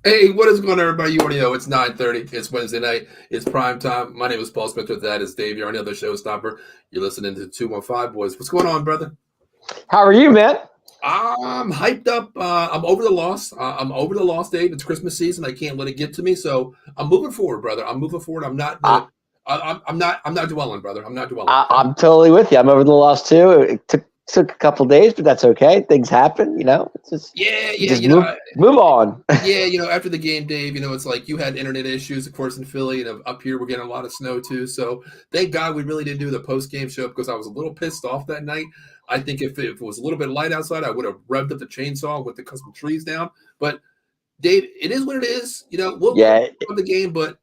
Hey, what is going on, everybody? You already know it's 9:30. It's Wednesday night. It's prime time. My name is Paul Smith. With that is Dave. You're on the other showstopper. You're listening to 215 Boys. What's going on, brother? How are you, man? I'm hyped up. I'm over the loss. I'm over the loss, Dave. It's Christmas season. I can't let it get to me. So I'm moving forward, brother. I'm moving forward. I'm not I, the. I'm not. I'm not dwelling, brother. I'm not dwelling. I, Okay. I'm totally with you. I'm over the loss too. It took a couple days, but that's okay. Things happen, It's just Yeah, you yeah. just move on. Yeah, after the game, Dave, it's like you had internet issues, of course, in Philly, and up here we're getting a lot of snow too. So thank God we really didn't do the post game show because I was a little pissed off that night. I think if it was a little bit light outside, I would have revved up the chainsaw with the custom trees down. But Dave, it is what it is. We'll Yeah, have the game, but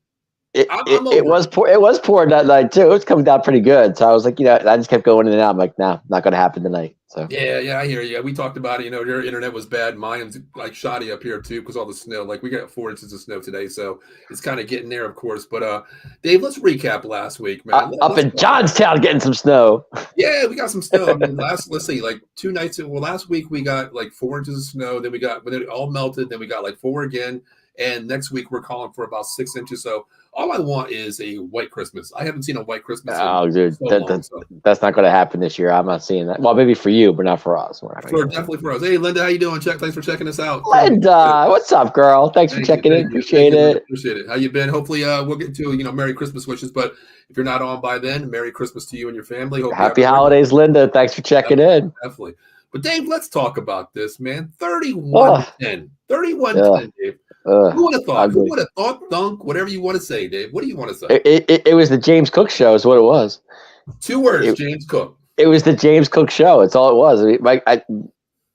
it, I'm it, it over it. was poor. It was poor that night too. It was coming down pretty good. So I was like, I just kept going in and out. I'm like, no, not going to happen tonight. So Yeah, I hear you. We talked about it. Your internet was bad. Mine's like shoddy up here too because all the snow. Like we got 4 inches of snow today, so it's kind of getting there, of course. But Dave, let's recap last week, man. up Let's in talk about. Johnstown, getting some snow. Yeah, we got some snow. I mean, let's see, like 2 nights. Well, last week we got like 4 inches of snow. Then when it all melted, then we got like four again. And next week we're calling for about 6 inches. So all I want is a white Christmas. I haven't seen a white Christmas in Oh, dude, so long. So that's not going to happen this year. I'm not seeing that. Well, maybe for you, but not for us. We're not going to for get that. definitely for us. Hey, Linda, how you doing? Thanks for checking us out. Linda, what's up, girl? Thanks for checking in. Thank Appreciate you, Linda. it. Appreciate it. How you been? Hopefully, we'll get to Merry Christmas wishes. But if you're not on by then, Merry Christmas to you and your family. Hope you have Happy a great. holidays, Linda. Thanks for checking Definitely, in. definitely. But Dave, let's talk about this, man. 31 Oh, to 10. 31 ugh, 10, Dave. Who ugh, would have thought? Who ugly. would have thought, Dunk, whatever you want to say, Dave? What do you want to say? It was the James Cook show, is what it was. 2 words, It, James Cook. it was the James Cook show. It's all it was.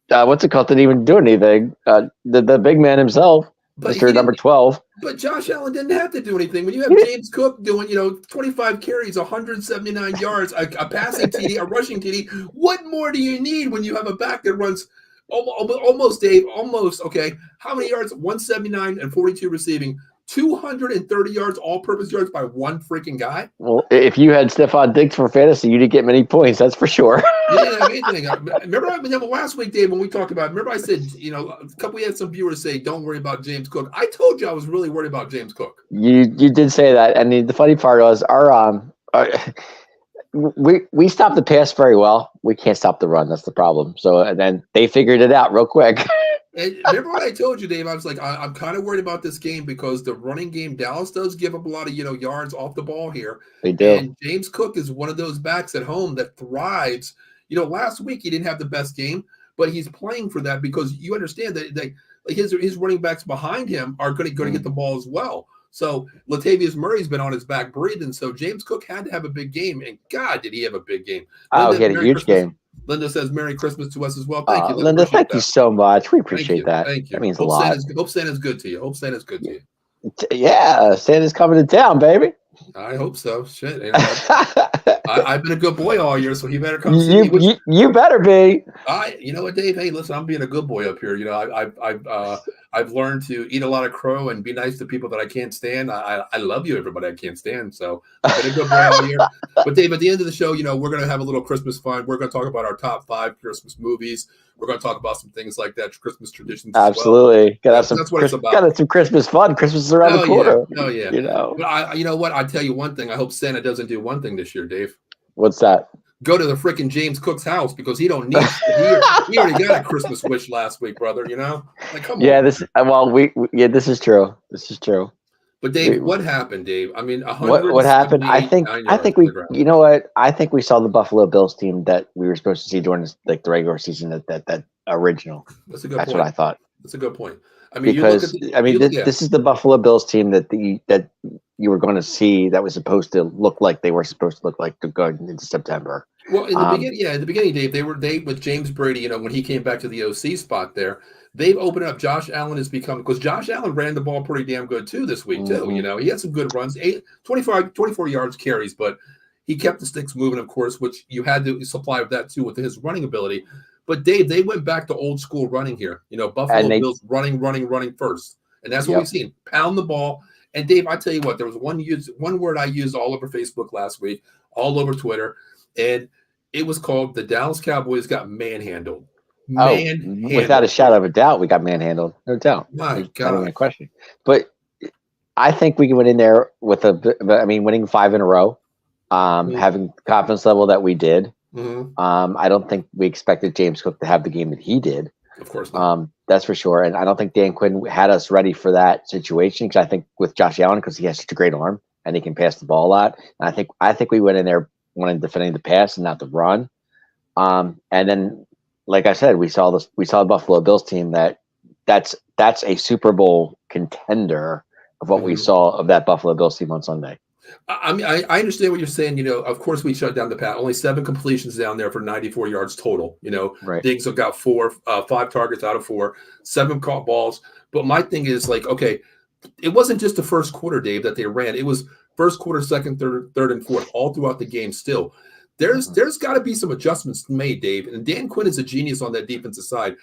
What's it called? Didn't even do anything. The big man himself, But Mister he Number didn't. 12. But Josh Allen didn't have to do anything. When you have James Cook doing, 25 carries, 179 yards, a passing TD, a rushing TD, what more do you need when you have a back that runs almost, Dave, almost, okay, how many yards? 179 and 42 receiving, 230 yards, all-purpose yards by one freaking guy? Well, if you had Stephon Diggs for fantasy, you didn't get many points. That's for sure. You didn't have anything. Remember last week, Dave, when we talked about it, remember I said, we had some viewers say, don't worry about James Cook. I told you I was really worried about James Cook. You did say that, and the funny part was we stopped the pass very well. We can't stop the run. That's the problem. So and then they figured it out real quick. And remember what I told you, Dave? I was like, I'm kind of worried about this game because the running game, Dallas does give up a lot of, yards off the ball here. They do. And James Cook is one of those backs at home that thrives. Last week he didn't have the best game, but he's playing for that because you understand that like his running backs behind him are going to get the ball as well. So Latavius Murray's been on his back breathing. So James Cook had to have a big game, and God, did he have a big game? Oh, Linda, he had a Merry huge Christmas. game. Linda says Merry Christmas to us as well. Thank you, Linda, appreciate thank you that. so much. We Thank appreciate you. that. Thank you. That means Hope a lot. Santa's good to you. Hope Santa's good to you. Yeah, Santa's coming to town, baby. I hope so. Shit. I've been a good boy all year, so he better come see me. You better be. You know what, Dave? Hey, listen, I'm being a good boy up here. I've learned to eat a lot of crow and be nice to people that I can't stand. I love you, everybody I can't stand. So I've been a good boy all year. But Dave, at the end of the show, we're gonna have a little Christmas fun. We're gonna talk about our top 5 Christmas movies. We're gonna talk about some things like that, Christmas traditions. Absolutely. That's what it's about. Got some Christmas fun. Christmas is around the corner. Oh yeah. But you know what? I tell you one thing. I hope Santa doesn't do one thing this year, Dave. What's that? Go to the freaking James Cook's house because he don't need. He already got a Christmas wish last week, brother. Like come on. This is true. This is true. But Dave, what happened, Dave? I mean, what happened? I think we. You know what? I think we saw the Buffalo Bills team that we were supposed to see during the regular season. That original. That's a good. That's point. what I thought. That's a good point. I mean, because this is the Buffalo Bills team that you were going to see that was supposed to look like they were supposed to look like going into September. Well, in the beginning, Dave, they with James Brady, when he came back to the OC spot there, they've opened up. Josh Allen has become because Josh Allen ran the ball pretty damn good too this week too. He had some good runs, 24 yards carries, but he kept the sticks moving, of course, which you had to supply with that too with his running ability. But Dave, they went back to old school running here. Buffalo Bills running first, and that's what we've seen. Pound the ball. And Dave, I tell you what, there was one word I used all over Facebook last week, all over Twitter, and it was called the Dallas Cowboys got manhandled. Without a shadow of a doubt, we got manhandled. No doubt. My There's God. not even a question. But I think we went in there with winning 5 in a row, having the confidence level that we did. I don't think we expected James Cook to have the game that he did. Of course not. That's for sure. And I don't think Dan Quinn had us ready for that situation, because I think with Josh Allen, because he has such a great arm and he can pass the ball a lot. And I think we went in there wanting defending the pass and not the run. And then, like I said, we saw the Buffalo Bills team that's a Super Bowl contender of what we saw of that Buffalo Bills team on Sunday. I mean, I understand what you're saying. Of course, we shut down the pass. Only 7 completions down there for 94 yards total. Right. Diggs have got 5 targets out of 4, 7 caught balls. But my thing is, like, okay, it wasn't just the first quarter, Dave, that they ran. It was first quarter, second, third, and fourth, all throughout the game. Still, there's got to be some adjustments made, Dave. And Dan Quinn is a genius on that defensive side.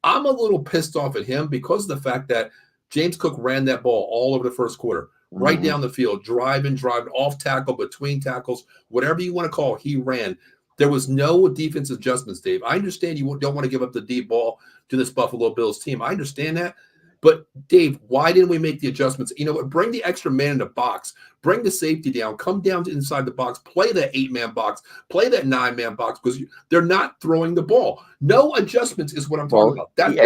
I'm a little pissed off at him because of the fact that James Cook ran that ball all over the first quarter. Right down the field, driving, off tackle, between tackles, whatever you want to call it, he ran. There was no defense adjustments, Dave. I understand you don't want to give up the deep ball to this Buffalo Bills team. I understand that. But, Dave, why didn't we make the adjustments? You know what? Bring the extra man in the box. Bring the safety down. Come down to inside the box. Play that 8-man box. Play that 9-man box, because they're not throwing the ball. No adjustments is what I'm talking about.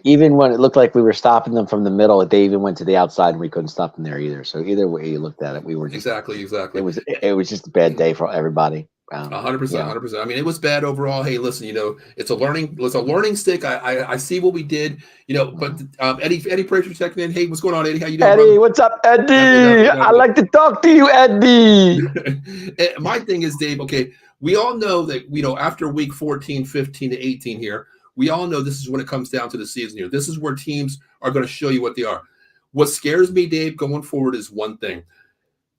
Even when it looked like we were stopping them from the middle, they even went to the outside and we couldn't stop them there either. So either way you looked at it, we were just exactly. It was just a bad day for everybody. 100%, 100%. I mean, it was bad overall. Hey, listen, it's a learning stick. I see what we did, but Eddie Pratchett checking in. Hey, what's going on, Eddie? How you doing, Eddie? brother? What's up, Eddie? I like to talk to you, Eddie. My thing is, Dave, okay, we all know that, after week 14, 15 to 18 here, we all know this is when it comes down to the season here. This is where teams are going to show you what they are. What scares me, Dave, going forward is one thing.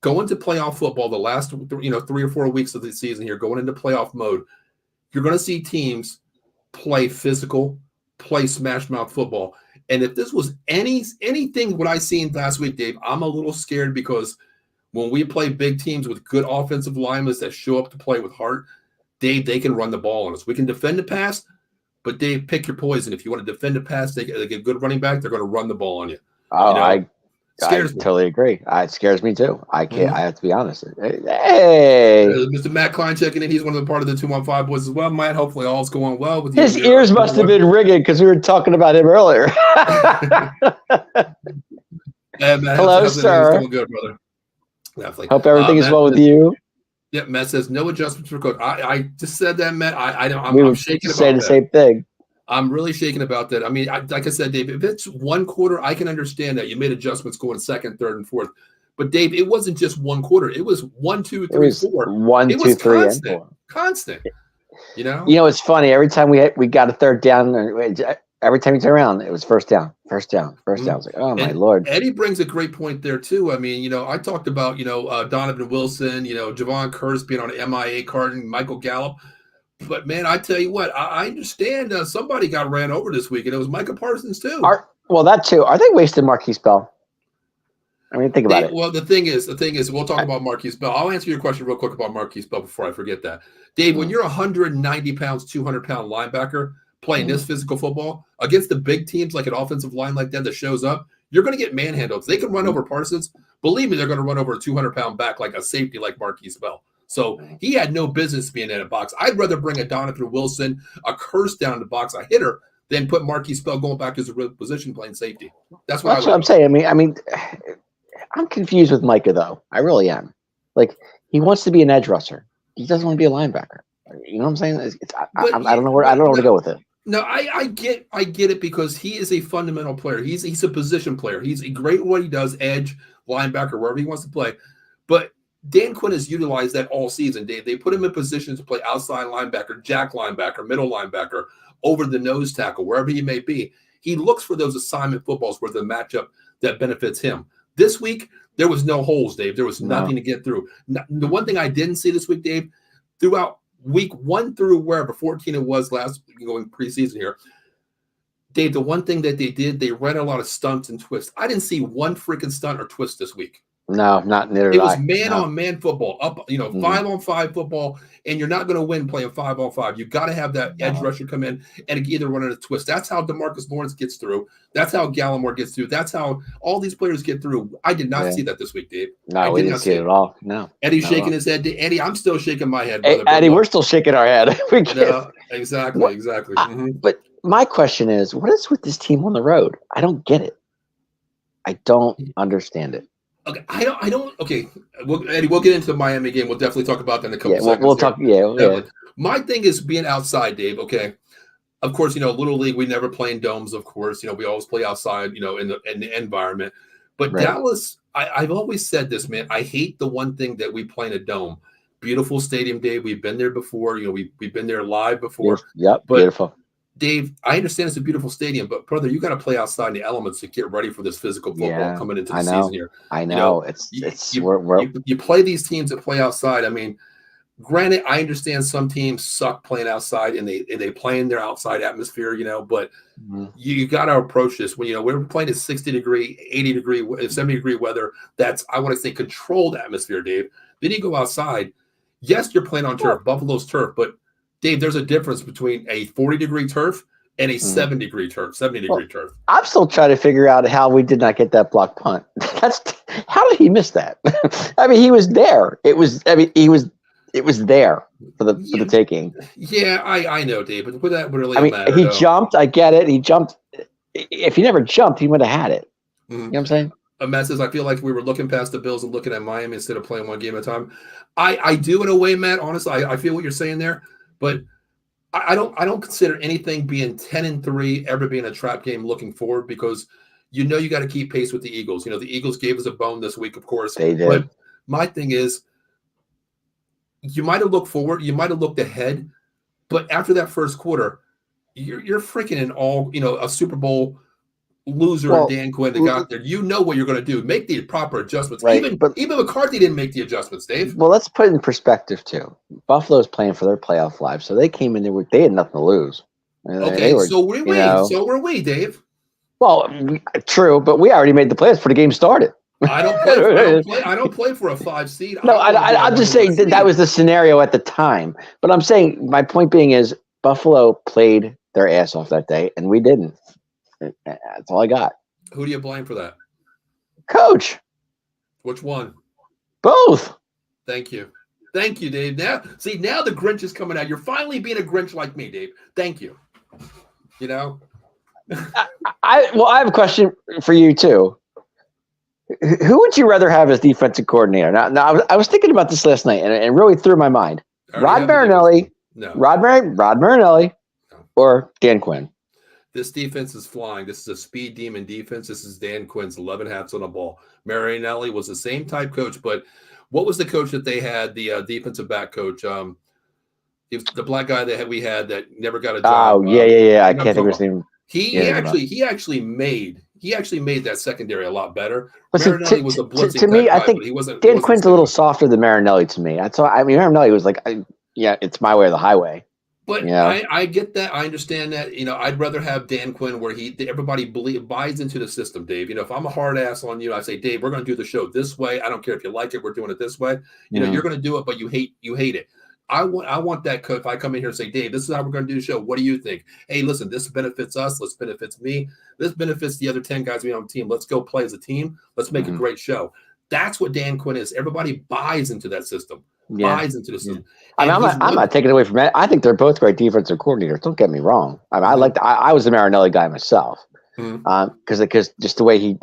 Going to playoff football, the last 3 or 4 weeks of the season here, going into playoff mode, you're going to see teams play physical, play smash mouth football. And if this was anything what I seen last week, Dave, I'm a little scared, because when we play big teams with good offensive linemen that show up to play with heart, Dave, they can run the ball on us. We can defend the pass, but Dave, pick your poison. If you want to defend the pass, they get a good running back, they're going to run the ball on you. I totally agree. It scares me too. I can't. I have to be honest. Hey, Mr. Matt Klein checking in. He's one of the part of the 215 boys as well. Matt, hopefully all's going well with you. His ears must have been ringing because we were talking about him earlier. Matt, hello, sir. Doing good, brother. Definitely. Hope everything is well with you. Yeah, Matt says no adjustments for Cook. I just said that, Matt. I'm shaking about saying the same thing. I'm really shaking about that. I mean, like I said, Dave, if it's one quarter, I can understand that you made adjustments going second, third, and fourth. But Dave, it wasn't just one quarter. It was 1, 2, 3, 4. 1, 2, 3, constant, and 4. Constant. It's funny. Every time we got a third down, every time you turn around, it was first down. I was like, oh my Lord. Eddie brings a great point there too. I mean, I talked about Donovan Wilson, Javon Curse being on an MIA card, and Michael Gallup. But, man, I tell you what, I understand somebody got ran over this week, and it was Micah Parsons too. That too. Are they wasting Marquise Bell? I mean, think about it. Well, the thing is, we'll talk about Marquise Bell. I'll answer your question real quick about Marquise Bell before I forget that. Dave, when you're a 190 pounds, 200-pound linebacker playing this physical football against the big teams, like an offensive line like that shows up, you're going to get manhandled. If they can run over Parsons, believe me, they're going to run over a 200-pound back like a safety like Marquise Bell. So he had no business being in a box. I'd rather bring a Donovan Wilson, a Curse down the box, a hitter, than put Marquise Bell going back to his position playing safety. That's what I'm saying. I mean, I'm confused with Micah though. I really am. Like, he wants to be an edge rusher. He doesn't want to be a linebacker. You know what I'm saying? I don't know where to go with it. No, I get it, because he is a fundamental player. He's a position player. He's great at what he does, edge, linebacker, wherever he wants to play. But Dan Quinn has utilized that all season, Dave. They put him in positions to play outside linebacker, jack linebacker, middle linebacker, over the nose tackle, wherever he may be. He looks for those assignment footballs where the matchup that benefits him. This week, there was no holes, Dave. There was nothing to get through. The one thing I didn't see this week, Dave, throughout week 1 through wherever, 14 it was last going preseason here, Dave, the one thing that they did, they ran a lot of stunts and twists. I didn't see one freaking stunt or twist this week. No, not neither. It was No. man-on-man football, up, 5-on-5 football, and you're not going to win playing 5-on-5. You got to have that edge rusher come in and either run in a twist. That's how DeMarcus Lawrence gets through. That's how Gallimore gets through. That's how all these players get through. I did not see that this week, Dave. No, we didn't see it at all. No. Eddie's shaking his head. Eddie, I'm still shaking my head, brother. Eddie, we're still shaking our head. No, exactly. But my question is, what is with this team on the road? I don't get it. I don't understand it. Okay, I don't. Okay, Eddie, we'll get into the Miami game. We'll definitely talk about that in a couple seconds. We'll talk. Yeah. My thing is being outside, Dave. Okay, of course, Little League, we never play in domes. Of course, we always play outside. In the environment. But Dallas, I've always said this, man. I hate the one thing that we play in a dome. Beautiful stadium, Dave. We've been there before. We've been there live before. Yep, beautiful. Dave, I understand it's a beautiful stadium, but brother, you got to play outside in the elements to get ready for this physical football coming into the season here. I know. You play these teams that play outside. I mean, granted, I understand some teams suck playing outside and they play in their outside atmosphere, but you got to approach this when we're playing at 60-degree, 80-degree, 70-degree weather. That's, I want to say, controlled atmosphere, Dave. Then you go outside. Yes, you're playing on turf, Buffalo's turf, but Dave, there's a difference between a 40-degree turf and a 70-degree turf. I'm still trying to figure out how we did not get that block punt. How did he miss that? I mean, he was there. It was there for the taking. Yeah, I know, Dave, but would that really matter? He jumped. I get it. He jumped. If he never jumped, he would have had it. You know what I'm saying? Matt says, I feel like we were looking past the Bills and looking at Miami instead of playing one game at a time. I do in a way, Matt. Honestly, I feel what you're saying there. But I don't consider anything being 10-3 ever being a trap game looking forward because you got to keep pace with the Eagles. The Eagles gave us a bone this week, of course. They did. But my thing is, you might have looked forward, you might have looked ahead, but after that first quarter, you're freaking in all a Super Bowl loser Dan Quinn that got there. You know what you're going to do. Make the proper adjustments. Right, even McCarthy didn't make the adjustments, Dave. Well, let's put it in perspective too. Buffalo's playing for their playoff lives, so they came in there they had nothing to lose. So were we, Dave. Well, true, but we already made the playoffs before the game started. I don't play for a 5 seed. No, I'm just saying that was the scenario at the time. But I'm saying my point being is Buffalo played their ass off that day, and we didn't. That's all I got. Who do you blame for that? Coach. Which one? Both. Thank you, Dave. Now the Grinch is coming out. You're finally being a Grinch like me, Dave. Thank you. I have a question for you too. Who would you rather have as defensive coordinator? Now I was thinking about this last night, and it really threw my mind. Rod Marinelli, or Dan Quinn. This defense is flying. This is a speed demon defense. This is Dan Quinn's 11 hats on the ball. Marinelli was the same type coach, but what was the coach that they had? The defensive back coach, the black guy that we had that never got a job. Oh yeah. I can't think of his name. He actually made that secondary a lot better. Marinelli was a blitzing to me. guy, I think but he wasn't. Dan Quinn's a little softer than Marinelli to me. Marinelli was like, it's my way or the highway. But I get that. I understand that. I'd rather have Dan Quinn where everybody buys into the system, Dave. If I'm a hard ass on you, I say, Dave, we're going to do the show this way. I don't care if you like it. We're doing it this way. You're going to do it, but you hate it. I want that coach. If I come in here and say, Dave, this is how we're going to do the show. What do you think? Hey, listen, this benefits us. This benefits me. This benefits the other 10 guys we on the team. Let's go play as a team. Let's make a great show. That's what Dan Quinn is. Everybody buys into that system. Buys into the system. I'm not taking away from that. I think they're both great defensive coordinators. Don't get me wrong. I was the Marinelli guy myself because just the way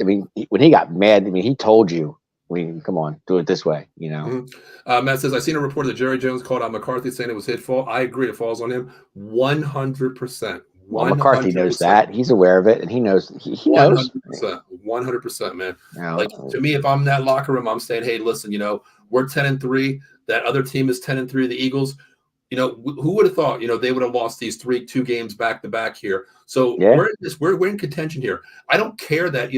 when he got mad, he told you, come on, do it this way, Matt says, I seen a report that Jerry Jones called out McCarthy saying it was his fault. I agree. It falls on him 100%. Well, McCarthy knows that. He's aware of it, and he knows. He knows. 100%, man. To me, if I'm in that locker room, I'm saying, hey, listen, we're 10-3. That other team is 10-3. The Eagles, who would have thought, they would have lost these 2 games back to back here. So we're in contention here. I don't care that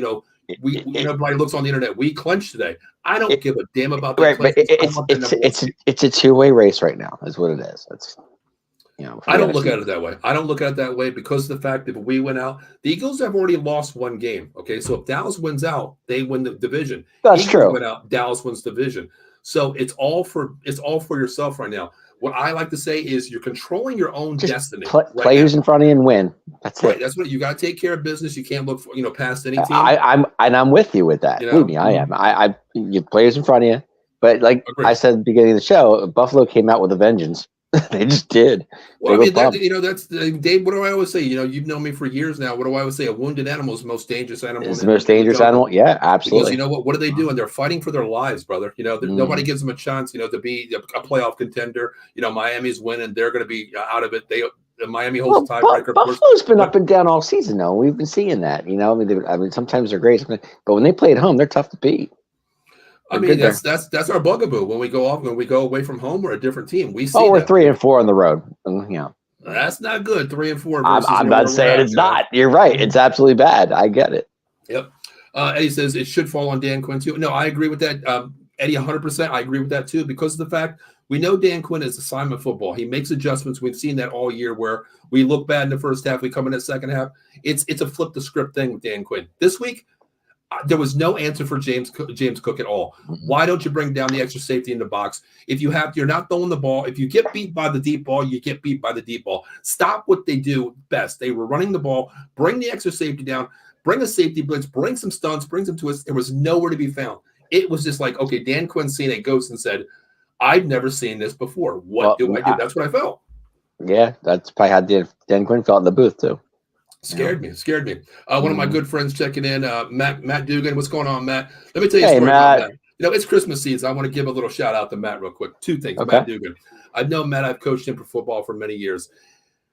everybody looks on the internet. We clinched today. I don't give a damn about that. Right, but it's a 2-way race right now. Is what it is. I don't look at it that way. I don't look at it that way because of the fact that if we went out, the Eagles have already lost one game. Okay, so if Dallas wins out, they win the division. That's Eagles true. win out, Dallas wins division. So it's all for yourself right now. What I like to say is you're controlling your own destiny. Play who's in front of you and win. That's right. it. That's what you got to take care of business. You can't look for, past any team. I'm with you with that. Believe me, I am. You play who's in front of you. But like I said at the beginning of the show, Buffalo came out with a vengeance. They just did. Well, that's Dave. What do I always say? You've known me for years now. What do I always say? A wounded animal is the most dangerous animal. It's the most dangerous animal. Yeah, absolutely. Because you know what? What are they doing? They're fighting for their lives, brother. Nobody gives them a chance. To be a playoff contender. Miami's winning. They're going to be out of it. Miami holds the tiebreaker. Buffalo's been up and down all season, though. We've been seeing that. I mean, sometimes they're great, but when they play at home, they're tough to beat. I mean, that's our bugaboo. When we go away from home, we're a different team. We see. We're 3-4 on the road. That's not good. 3-4. I'm not saying it's not. You're right. It's absolutely bad. I get it. Yep. Eddie says it should fall on Dan Quinn too. No, I agree with that. Eddie, 100%. I agree with that too because of the fact we know Dan Quinn is assignment football. He makes adjustments. We've seen that all year where we look bad in the first half, we come in the second half. It's a flip the script thing with Dan Quinn. This week, there was no answer for James Cook at all. Why don't you bring down the extra safety in the box? You're not throwing the ball. If you get beat by the deep ball, you get beat by the deep ball. Stop what they do best. They were running the ball. Bring the extra safety down. Bring a safety blitz. Bring some stunts. Bring some twists. There was nowhere to be found. It was just like, okay, Dan Quinn seen a ghost and said, I've never seen this before. What do I do? That's what I felt. Yeah, that's probably how Dan Quinn felt in the booth too. Scared me. One of my good friends checking in, Matt Dugan. What's going on, Matt? Let me tell you a story Matt. about Matt. It's Christmas season. I want to give a little shout out to Matt real quick. Two things. Okay. Matt Dugan. I've known Matt. I've coached him for football for many years.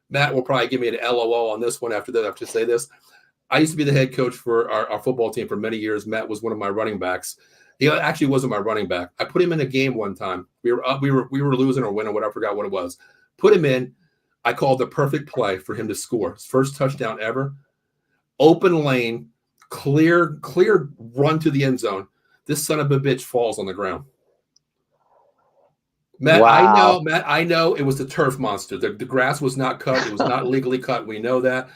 Matt will probably give me an LOL on this one after that. I have to say this. I used to be the head coach for our football team for many years. Matt was one of my running backs. He actually wasn't my running back. I put him in a game one time. We were losing or winning, whatever. I forgot what it was. Put him in. I called the perfect play for him to score. His first touchdown ever. Open lane, clear run to the end zone. This son of a bitch falls on the ground. Matt, wow. I know it was the turf monster. The grass was not cut. It was not legally cut. We know that.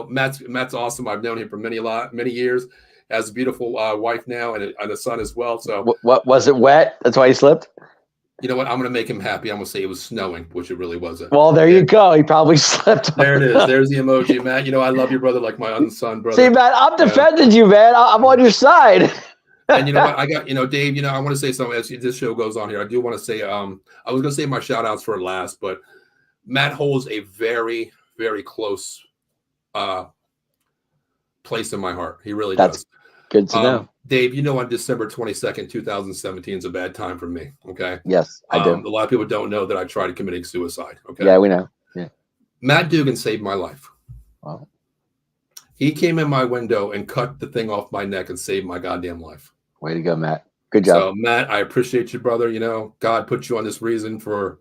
Matt's awesome. I've known him for many years. Has a beautiful wife now and a son as well. So what was it wet? That's why he slipped? You know what? I'm going to make him happy. I'm going to say it was snowing, which it really wasn't. Well, there you go. He probably slipped. There it is. There's the emoji, Matt. I love your brother like my own son, brother. See, Matt, I'm defending you, man. I'm on your side. And you know what? I got, Dave, I want to say something as this show goes on here. I do want to say, I was going to say my shout outs for last, but Matt holds a very, very close place in my heart. He really does. Good to know. Dave, on December 22nd, 2017 is a bad time for me. Okay. Yes, I do. A lot of people don't know that I tried committing suicide. Okay. Yeah, we know. Yeah. Matt Dugan saved my life. Wow. He came in my window and cut the thing off my neck and saved my goddamn life. Way to go, Matt. Good job. So, Matt, I appreciate you, brother. God put you on this reason for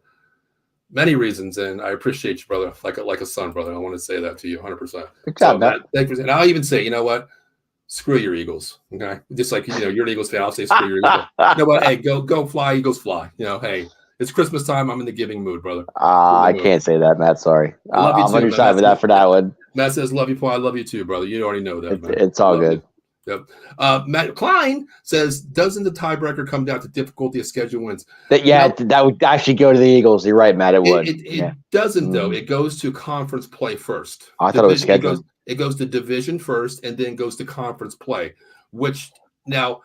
many reasons, and I appreciate you, brother, like a son, brother. I want to say that to you 100%. Good job, Matt. Thank you. And I'll even say, you know what? Screw your Eagles, okay? Just like you're an Eagles fan, I'll say screw your Eagles. You know what? Hey, go fly, Eagles fly. Hey, it's Christmas time. I'm in the giving mood, brother. I can't say that, Matt. Sorry. I'm on your side with that for that one. Matt says, "Love you, Paul. I love you too, brother. You already know that. It's all good." Yep. Matt Klein says, "Doesn't the tiebreaker come down to difficulty of schedule wins?" That would actually go to the Eagles. You're right, Matt. It would. It doesn't though. It goes to conference play first. I thought it was scheduled. It goes to division first, and then goes to conference play. Which now,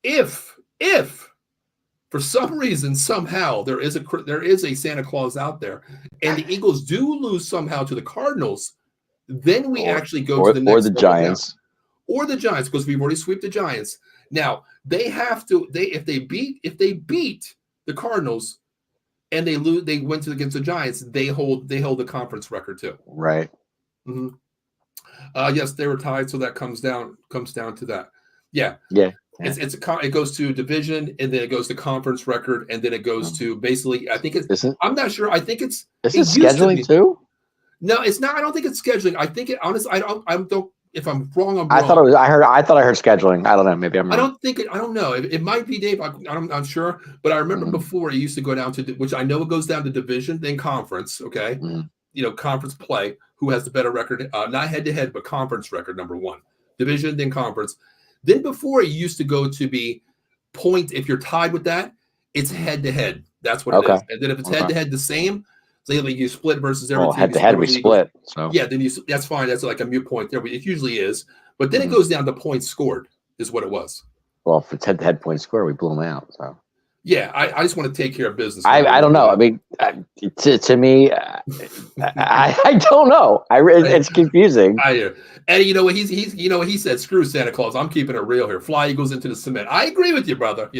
if for some reason somehow there is a Santa Claus out there, and the Eagles do lose somehow to the Cardinals, then we actually go to the next or the Giants. Down. Or the Giants, because we've already swept the Giants. Now they have to. If they beat the Cardinals, and they lose, they went against the Giants. They hold the conference record too. Right. Mm-hmm. Yes, they were tied, so that comes down to that. Yeah. It goes to division, and then it goes to conference record, and then it goes to basically. I think it's. I'm not sure. I think it's. Is it scheduling too? No, it's not. I don't think it's scheduling. I think it. Honestly, I don't. If I'm wrong, I'm wrong. I thought it was. I thought I heard scheduling. I don't know. Maybe I'm wrong. I don't think it. I don't know. It might be Dave. I'm not sure. But I remember before it used to go down to, which I know it goes down to division, then conference. Okay. conference play, who has the better record, not head to head, but conference record, number one. Division, then conference. Then before it used to go to be point, if you're tied with that, it's head to head. That's what it is. And then if it's head to head the same, say like you split versus every team. Head to head we split. So yeah, then that's fine. That's like a mute point there. It usually is. But then it goes down to points scored is what it was. Well, if it's head to head points scored, we blew them out. So yeah, I just want to take care of business. I don't know. I mean, to me, I don't know. It's confusing. I hear. And you know what he said, screw Santa Claus. I'm keeping it real here. Fly Eagles into the cement. I agree with you, brother.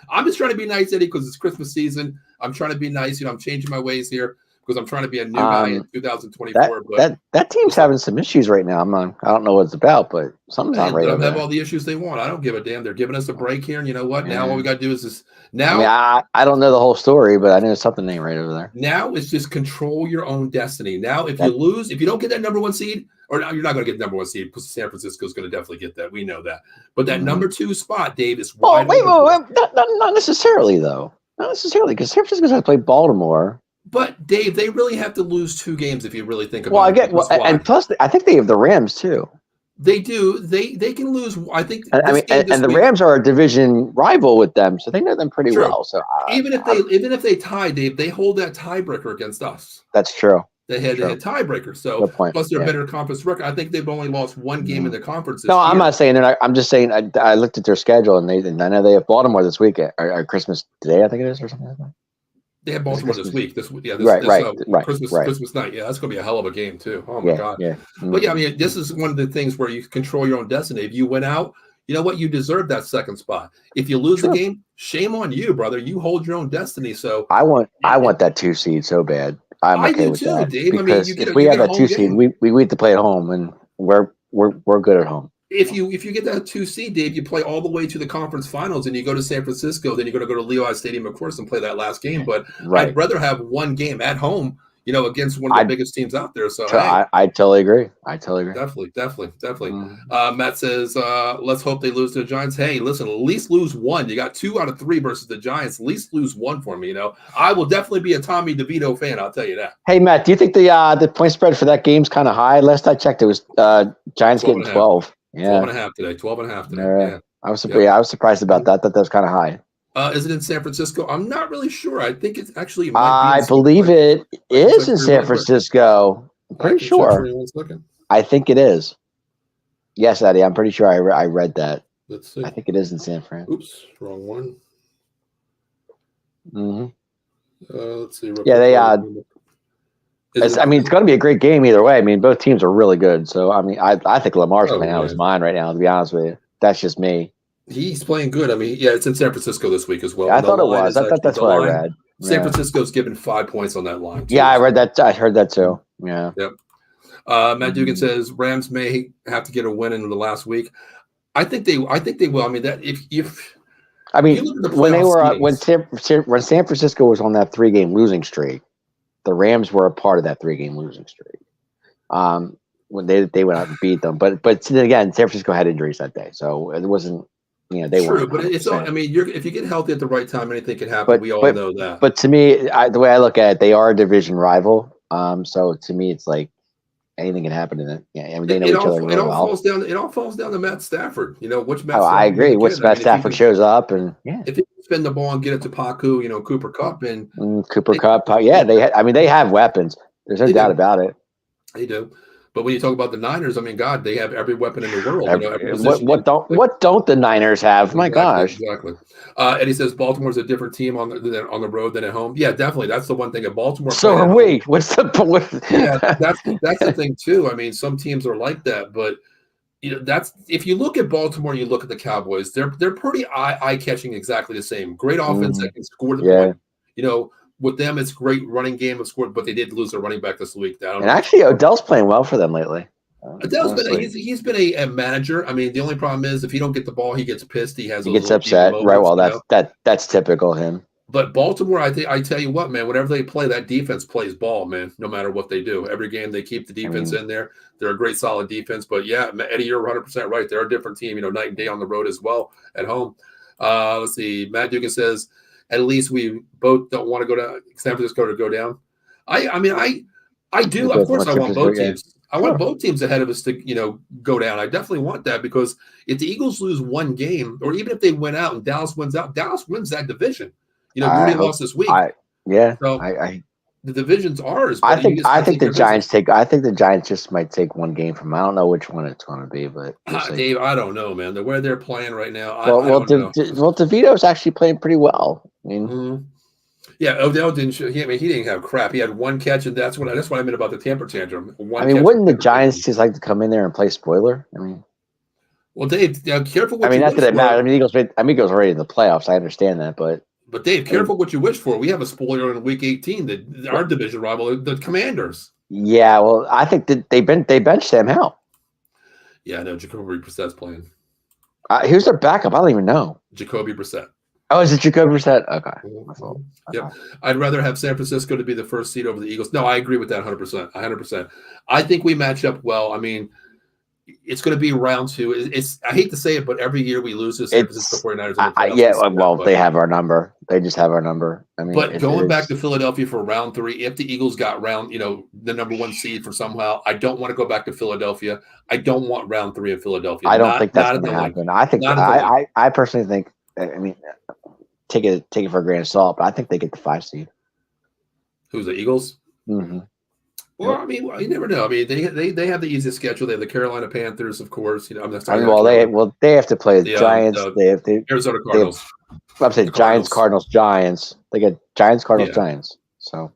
I'm just trying to be nice, Eddie, because it's Christmas season. I'm trying to be nice. I'm changing my ways here because I'm trying to be a new guy in 2024. That team's having some issues right now. I don't know what it's about, but something's not right. Let them have all the issues they want. I don't give a damn. They're giving us a break here, and you know what? Now all we got to do is this. Now I don't know the whole story, but I know something ain't right over there. Now it's just control your own destiny. Now, if you lose, if you don't get that number 1 seed, or you're not going to get the number 1 seed because San Francisco is going to definitely get that. We know that. But that number 2 spot, Dave, is wide open. Not necessarily though. Not necessarily, because San Francisco's going to play Baltimore. But Dave, they really have to lose 2 games if you really think about it. And plus, I think they have the Rams too. They do. They can lose. I think. And the Rams are a division rival with them, so they know them pretty well. So even if they tie, Dave, they hold that tiebreaker against us. That's true. They had tiebreaker. So plus they're better conference record. I think they've only lost 1 game in the conference. No, I'm not saying that. I'm just saying I looked at their schedule and I know they have Baltimore this week or Christmas today, I think it is, or something like that. They have Baltimore this week. Right. Christmas night. Yeah, that's going to be a hell of a game too. Oh my God. Yeah. But yeah, I mean, this is one of the things where you control your own destiny. If you win out, you know what? You deserve that 2nd spot. If you lose the game, shame on you, brother. You hold your own destiny. So I want that 2 seed so bad. I'm okay with that, Dave. Because if we have that 2 seed, we need to play at home, and we're good at home. If you get that 2 seed, Dave, you play all the way to the conference finals, and you go to San Francisco. Then you're going to go to Lehigh Stadium, of course, and play that last game. But I'd rather have 1 game at home, against one of the biggest teams out there. So I totally agree. Definitely. Matt says, let's hope they lose to the Giants. Hey, listen, at least lose 1. You got 2 out of 3 versus the Giants. At least lose 1 for me. I will definitely be a Tommy DeVito fan. I'll tell you that. Hey, Matt, do you think the point spread for that game's kind of high? Last I checked, it was Giants getting 12. Yeah, 12.5 today. 12.5 today. Yeah. I was surprised about that. That was kind of high. Is it in San Francisco? I'm not really sure. I think it's actually. I believe it is in San Francisco. I'm pretty sure. I think it is. Yes, Eddie. I'm pretty sure I read that. Let's see. I think it is in San Fran. Oops, wrong one. Let's see. Yeah, they. It's going to be a great game either way. I mean, both teams are really good. So, I mean, I think Lamar's playing out of his mind right now, to be honest with you. That's just me. He's playing good. I mean, yeah, it's in San Francisco this week as well. Yeah, I thought it was. I thought that's what I read. San Francisco's given 5 points on that line. Yeah, I read that. I heard that too. Yeah. Yep. Matt Dugan says Rams may have to get a win in the last week. I think they will. I mean, that if when San Francisco was on that 3-game losing streak, the Rams were a part of that 3-game losing streak. When they went out and beat them, but again, San Francisco had injuries that day, so it wasn't. They weren't. But it's all. I mean, if you get healthy at the right time, anything can happen. We all know that. But to me, the way I look at it, they are a division rival. So to me, it's like anything can happen in it. Yeah, I mean, they know each other really well. It all falls down to Matt Stafford. Which Matt. I agree. Which Matt Stafford shows up, and if he can spin the ball and get it to Paku, Cooper Kupp and Cooper Kupp. Yeah, they have weapons. There's no doubt about it. They do. But when you talk about the Niners, I mean, God, they have every weapon in the world. What don't the Niners have? My gosh. Exactly. And he says Baltimore's a different team on the road than at home. Yeah, definitely. That's the one thing at Baltimore. So are we. What's the point? Yeah, that's the thing too. I mean, some teams are like that, but that's if you look at Baltimore and you look at the Cowboys, they're pretty eye catching, exactly the same. Great offense that can score the point. With them, it's great running game of scored, but they did lose their running back this week. Actually, Odell's playing well for them lately. Odell's he's been a manager. I mean, the only problem is if he don't get the ball, he gets pissed. He gets upset. Right. Well, that's typical him. But Baltimore, I tell you what, man, whenever they play, that defense plays ball, man. No matter what they do, every game they keep the defense in there. They're a great, solid defense. But yeah, Eddie, you're 100% right. They're a different team. Night and day on the road as well at home. Let's see. Matt Dugan says, at least we both don't want to go to San Francisco to go down. I I do. Go Of from course, a I trip want to both yeah. teams. I want Sure. both teams ahead of us to, go down. I definitely want that because if the Eagles lose one game, or even if they win out and Dallas wins out, Dallas wins that division. I Green Bay hope lost this week, I yeah. so the division's ours. I But you think just I got to think take the care of business. Giants take. I think the Giants just might take one game from. I don't know which one it's going to be, but we'll see. Dave, I don't know, man. The way they're playing right now, Well, I don't know. DeVito's actually playing pretty well. I mean, Mhm. Yeah, Odell didn't. He didn't have crap. He had one catch, and that's what I meant about the temper tantrum. One catch. wouldn't the Giants just like to come in there and play spoiler? Well, Dave, careful I what mean, you not wish that it matters. for. Eagles already in the playoffs. I understand that, but But Dave, careful what you wish for. We have a spoiler in Week 18. That our division rival, the Commanders. yeah. Well, I think that they benched Sam Howell. Yeah, I know. Jacoby Brissett's playing. Who's their backup? I don't even know. Jacoby Brissett. Oh, is it Jacoby Brissett? Okay. Mm-hmm. Yep. I'd rather have San Francisco to be the first seed over the Eagles. No, I agree with that 100%. 100%. I think we match up well. I mean, it's going to be round two. I hate to say it, but every year we lose to San Francisco 49ers in the playoffs. Yeah, well, they have our number. They just have our number. I mean, but going back to Philadelphia for round three, if the Eagles got the number one seed for somehow, I don't want to go back to Philadelphia. I don't want round three in Philadelphia. I don't think that's going to happen. I think I personally think. I mean, take it for a grain of salt, but I think they get the 5 seed. Who's the Eagles? Mm-hmm. Well, I mean, you never know. I mean, they have the easiest schedule. They have the Carolina Panthers, of course. I'm not sorry. They have to play the Giants. They have the Arizona Cardinals. I'm saying Giants, Cardinals, Giants. They get Giants, Cardinals, Giants. So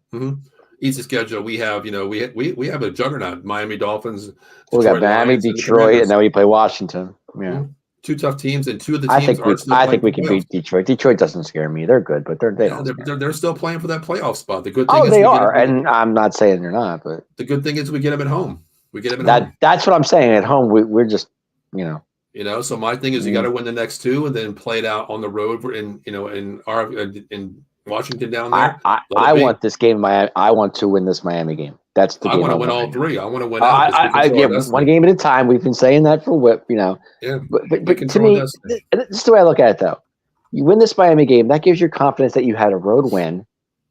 easy schedule. We have we have a juggernaut. Miami Dolphins. We got Miami, Detroit, and then we play Washington. Yeah. Mm-hmm. 2 tough teams, and 2 of the teams I think we can beat Detroit. Detroit doesn't scare me. They're good, but they're still playing for that playoff spot. The good thing is they are, and I'm not saying they're not, but the good thing is we get them at home. We get them at home. That's what I'm saying. At home, we're just So my thing is you got to win the next 2 and then play it out on the road in Washington down there. I want this game. I want to win this Miami game. That's the game. I want to win all 3. I want to win out. I give one game at a time. We've been saying that for Yeah. But to me, this is the way I look at it, though. You win this Miami game, that gives you confidence that you had a road win.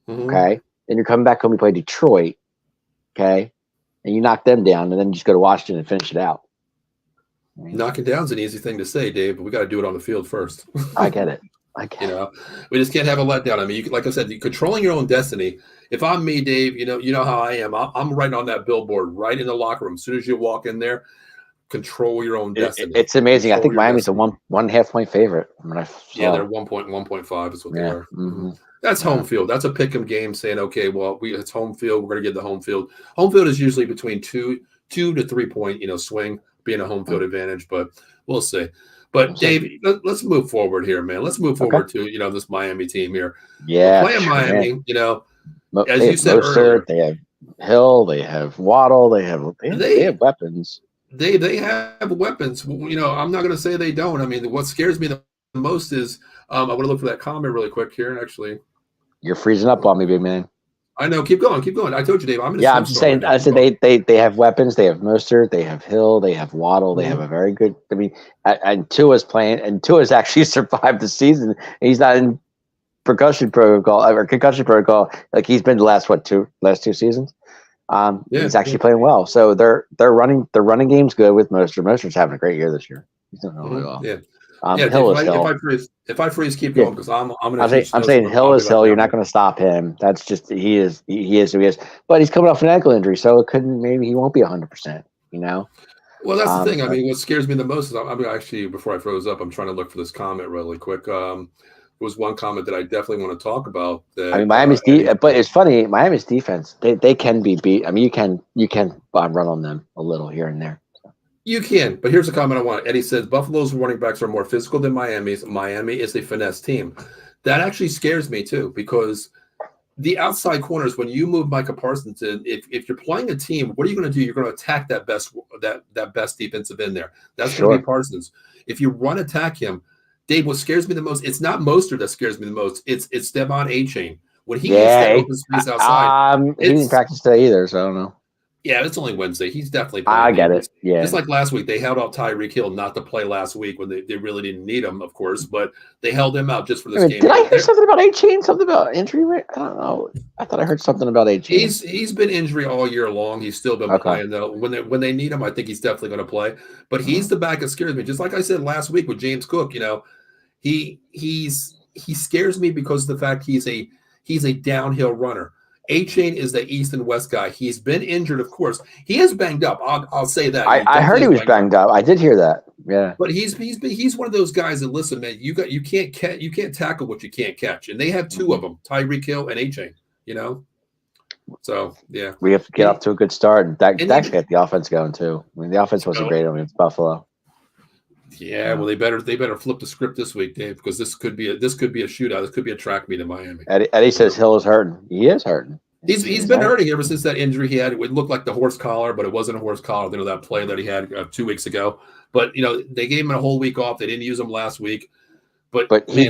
Mm-hmm. Okay. Then you're coming back home, you play Detroit. Okay. And you knock them down, and then you just go to Washington and finish it out. Knocking down's an easy thing to say, Dave, but we got to do it on the field first. I get it. We just can't have a letdown. I mean, like I said, controlling your own destiny. If I'm me, Dave, you know how I am. I'm right on that billboard, right in the locker room. As soon as you walk in there, control your own destiny. It's amazing. I think Miami's a 1.5 point favorite. Yeah, they're 1.5 is what they are. Mm-hmm. That's home field. That's a pick'em game. Saying, okay, well, it's home field. We're going to get the home field. Home field is usually between 2 to 3 point, swing, being a home field advantage. But we'll see. But Dave, let's move forward here, man. Let's move forward to this Miami team here. Yeah, we're playing Miami. As you said earlier, they have Hill, they have Waddle, they have weapons. They have weapons. I'm not going to say they don't. I mean, what scares me the most is I want to look for that comment really quick here. And actually, you're freezing up on me, big man. I know. Keep going. I told you, Dave. I'm just saying. I said they have weapons. They have Mostert. They have Hill. They have Waddle. They have a very good. I mean, and Tua's playing, and Tua's actually survived the season. He's not in concussion protocol. Like he's been the last 2 seasons. He's actually playing well. So their running game's good with Mostert. Mostert's having a great year this year. He's doing really well. Yeah. Hill Dave, is Hill. If I freeze, keep going because I'm saying Hill is Hill. You're not going to stop him. That's just he is who he is. But he's coming off an ankle injury, so maybe he won't be 100%. Well, that's the thing. I mean, what scares me the most is I'm actually before I froze up, I'm trying to look for this comment really quick. There was one comment that I definitely want to talk about. That, Miami's but it's funny. Miami's defense they can be beat. I mean, you can run on them a little here and there. You can, but here's a comment I want. Eddie says Buffalo's running backs are more physical than Miami's. Miami is a finesse team. That actually scares me too because the outside corners, when you move Micah Parsons in, if you're playing a team, what are you going to do? You're going to attack that best defensive in there. That's going to be Parsons. If you run attack him, Dave, what scares me the most, it's not Mostert that scares me the most. It's Devon A-Chain. When he gets that open space outside. He didn't practice today either, so I don't know. Yeah, it's only Wednesday. He's definitely I playing. get it. Yeah. Just like last week, they held out Tyreek Hill not to play last week when they really didn't need him, of course, but they held him out just for this game. Did I hear something about A-Chain? Something about injury? I don't know. I thought I heard something about A-Chain. He's been injury all year long. He's still been playing though. When they need him, I think he's definitely going to play. But he's the back that scares me. Just like I said last week with James Cook, he scares me because of the fact he's a downhill runner. A-Chain is the east and west guy. He's been injured, of course. He is banged up. I'll say that. I heard he was banged up. I did hear that. Yeah. But he's one of those guys that, listen, man, you can't tackle what you can't catch. And they have two of them, Tyreek Hill and A-Chain, So yeah. We have to get off to a good start. And Dak's got the offense going too. I mean, the offense wasn't great against Buffalo. Yeah, well, they better flip the script this week, Dave, because this could be a shootout. This could be a track meet in Miami. Eddie says Hill is hurting. He is hurting. He's been hurting ever since that injury he had. It looked like the horse collar, but it wasn't a horse collar. That play that he had 2 weeks ago. But they gave him a whole week off. They didn't use him last week. But he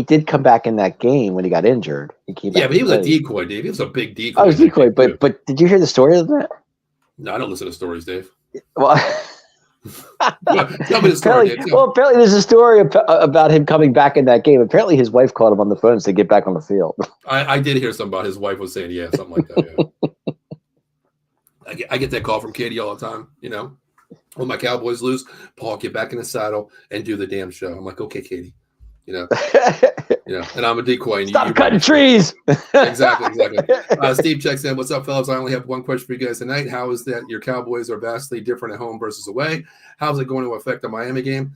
did come back in that game when he got injured. But he was a decoy, Dave. He was a big decoy. Oh, he was decoy. But did you hear the story of that? No, I don't listen to stories, Dave. Well. Tell me the story. Apparently there's a story about him coming back in that game. Apparently his wife called him on the phone and said, "Get back on the field." I did hear something about his wife was saying, yeah, something like that. Yeah. I get that call from Katie all the time. When my Cowboys lose, Paul, get back in the saddle and do the damn show. I'm like, okay, Katie. And I'm a decoy. And Stop cutting trees. Exactly. Steve checks in. What's up, fellas? I only have one question for you guys tonight. How is that your Cowboys are vastly different at home versus away? How is it going to affect the Miami game?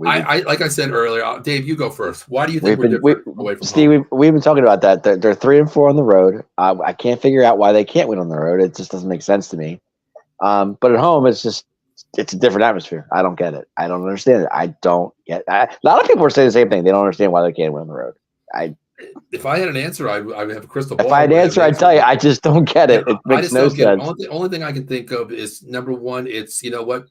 I like I said earlier, Dave, you go first. Why do you think we're different away from Steve, home? we've been talking about that. They're 3-4 on the road. I can't figure out why they can't win on the road. It just doesn't make sense to me. But at home, it's a different atmosphere. I don't get it. I don't understand it. I don't get it. A lot of people are saying the same thing. They don't understand why they can't win on the road. If I had an answer, I would have a crystal ball. If I had an answer, I'd tell you. I just don't get it. It makes no sense. The only thing I can think of is, number one, it's, what?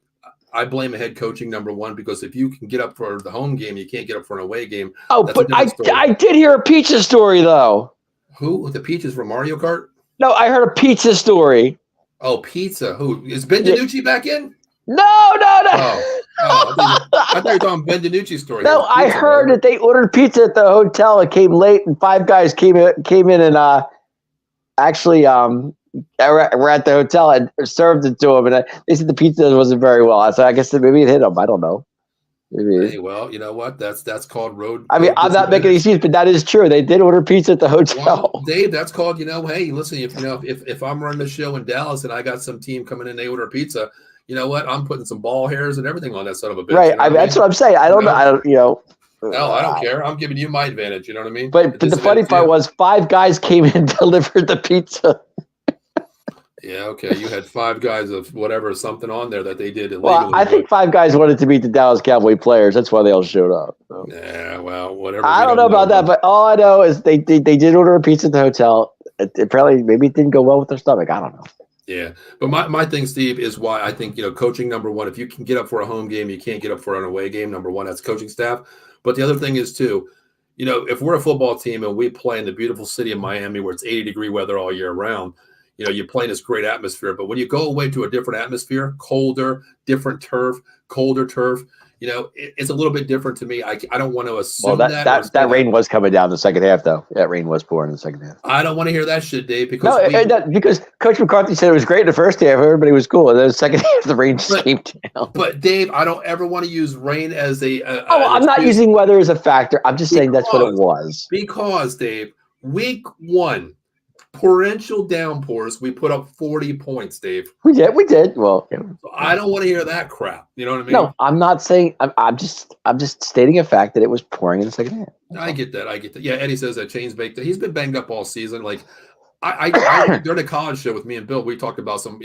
I blame a head coaching, number one, because if you can get up for the home game, you can't get up for an away game. Oh, but I did hear a pizza story, though. Who? The peaches from Mario Kart? No, I heard a pizza story. Oh, pizza. Who? Is Ben DiNucci back in? No. Oh, I thought you were talking Ben DiNucci's story. No, I heard that they ordered pizza at the hotel. It came late, and 5 guys came in and actually were at the hotel and served it to them. And they said the pizza wasn't very well. So I guess maybe it hit them. I don't know. Maybe. Hey, well, you know what? That's called road. I mean, I'm not making any excuse, but that is true. They did order pizza at the hotel. Well, Dave, that's called, hey, listen, if I'm running the show in Dallas and I got some team coming in, they order pizza. You know what? I'm putting some ball hairs and everything on that son of a bitch. Right. That's what I'm saying. I don't know. No, I don't care. I'm giving you my advantage. You know what I mean? But the funny part was 5 guys came in and delivered the pizza. Yeah, okay. You had 5 guys of whatever, something on there that they did illegally. Well, I think 5 guys wanted to meet the Dallas Cowboy players. That's why they all showed up. So. Yeah, well, whatever. I don't know about that, but all I know is they did order a pizza at the hotel. Apparently, maybe it didn't go well with their stomach. I don't know. Yeah, but my thing, Steve, is why I think, coaching, number one, if you can get up for a home game, you can't get up for an away game, number one, that's coaching staff. But the other thing is, too, if we're a football team and we play in the beautiful city of Miami where it's 80-degree weather all year round, you play in this great atmosphere. But when you go away to a different atmosphere, colder, different turf, colder turf, it's a little bit different to me. I don't want to assume that rain was coming down in the second half, though. That rain was pouring in the second half. I don't want to hear that shit, Dave. Because because Coach McCarthy said it was great in the first half. Everybody was cool. And then the second half, the rain just came down. But, Dave, I don't ever want to use rain as I'm not using weather as a factor. I'm just saying that's what it was. Because, Dave, week 1, torrential downpours, we put up 40 points, Dave. We did. Well, so I don't want to hear that crap. You know what I mean? No, I'm not saying. I'm just stating a fact that it was pouring in the second half. I get that. Yeah, Eddie says that Chain's baked. He's been banged up all season. Like, I during the college show with me and Bill, we talked about some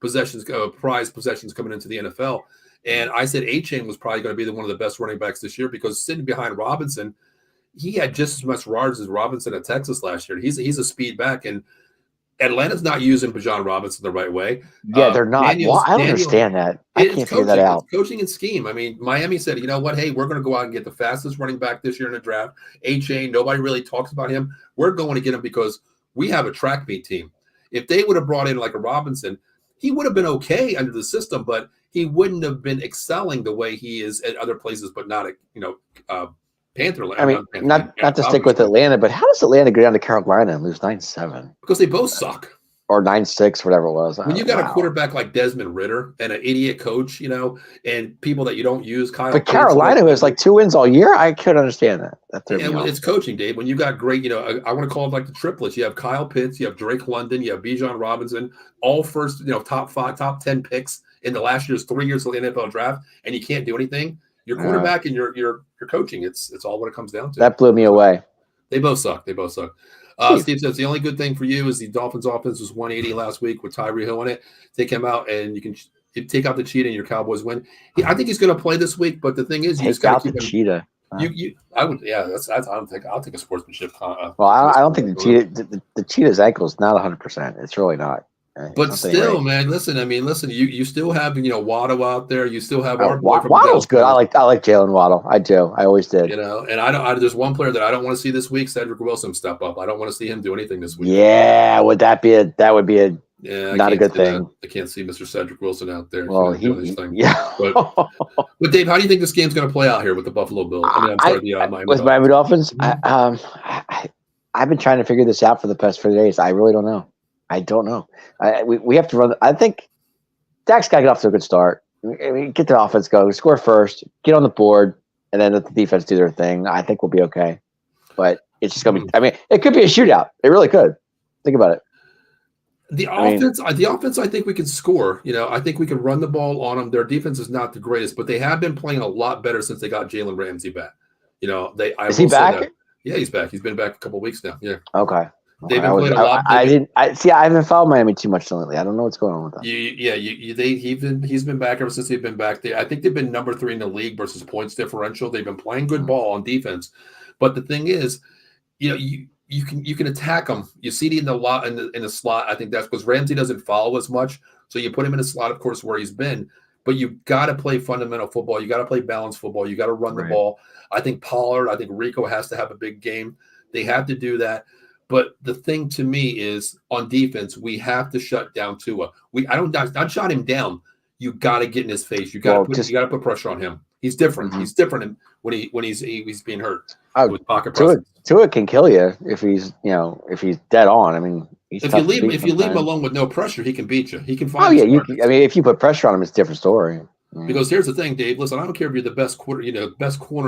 possessions, prize possessions coming into the NFL, and I said A-Chain was probably going to be one of the best running backs this year because sitting behind Robinson, he had just as much yards as Robinson at Texas last year. He's a speed back, and Atlanta's not using Bijan Robinson the right way. Yeah, they're not. I don't understand that. I can't figure that out. It's coaching and scheme. I mean, Miami said, you know what? Hey, we're going to go out and get the fastest running back this year in the draft. A-Chain, nobody really talks about him. We're going to get him because we have a track meet team. If they would have brought in like a Robinson, he would have been okay under the system, but he wouldn't have been excelling the way he is at other places, but not at, Pantherland. I mean, not to stick with Atlanta, but how does Atlanta go down to Carolina and lose 9-7? Because they both suck. Or 9-6, whatever it was. When you got a quarterback like Desmond Ridder and an idiot coach, and people that you don't use, But Carolina, who has like 2 wins all year, I could understand that. It's coaching, Dave. When you got great, I want to call it like the triplets. You have Kyle Pitts, you have Drake London, you have Bijan Robinson, all first, top 5, top 10 picks in the last year's 3 years of the NFL draft, and you can't do anything. Your quarterback and your coaching, it's all what it comes down to. That blew me away. They both suck. Steve says the only good thing for you is the Dolphins offense was 180 last week with Tyree Hill in it. Take him out, and you can take out the cheetah, and your Cowboys win. I think he's going to play this week, but the thing is, you just got to keep him. Cheetah. I would, yeah. I'll take a sportsmanship. Well, I don't think the cheetah's ankle is not 100%. It's really not. But still, right. Man, listen. You still have Waddle out there. You still have our boy from Waddle's good. I like Jalen Waddle. I do. I always did. And there's one player that I don't want to see this week. Cedric Wilson step up. I don't want to see him do anything this week. Yeah, that would be a not a good thing. I can't see Mr. Cedric Wilson out there. Well, yeah. But Dave, how do you think this game's going to play out here with the Buffalo Bills? Miami Dolphins. I've been trying to figure this out for the past 4 days. I really don't know. I don't know. We have to run. I think Dak's got to get off to a good start. Get the offense going, score first, get on the board, and then let the defense do their thing. I think we'll be okay. But it's just going to be – it could be a shootout. It really could. Think about it. The offense, I think we can score. I think we can run the ball on them. Their defense is not the greatest, but they have been playing a lot better since they got Jalen Ramsey back. Is he back? Yeah, he's back. He's been back a couple of weeks now. Yeah. Okay. They've been playing a lot. I haven't followed Miami too much lately. I don't know what's going on with them. He's been back ever since they've been back. I think they've been number 3 in the league versus points differential. They've been playing good ball on defense, but the thing is, you can attack them. You see in the slot. I think that's because Ramsey doesn't follow as much, so you put him in a slot, of course, where he's been. But you got to play fundamental football. You got to play balanced football. You got to run the ball. I think Pollard. I think Rico has to have a big game. They have to do that. But the thing to me is on defense, we have to shut down Tua. I shot him down. You got to get in his face. You got to put pressure on him. He's different. Mm-hmm. He's different when he's being hurt with pocket pressure. Tua can kill you if he's dead on. If you leave him alone with no pressure, he can beat you. He can find. Oh yeah, if you put pressure on him, it's a different story. Because here's the thing, Dave. Listen, I don't care if you're the best corner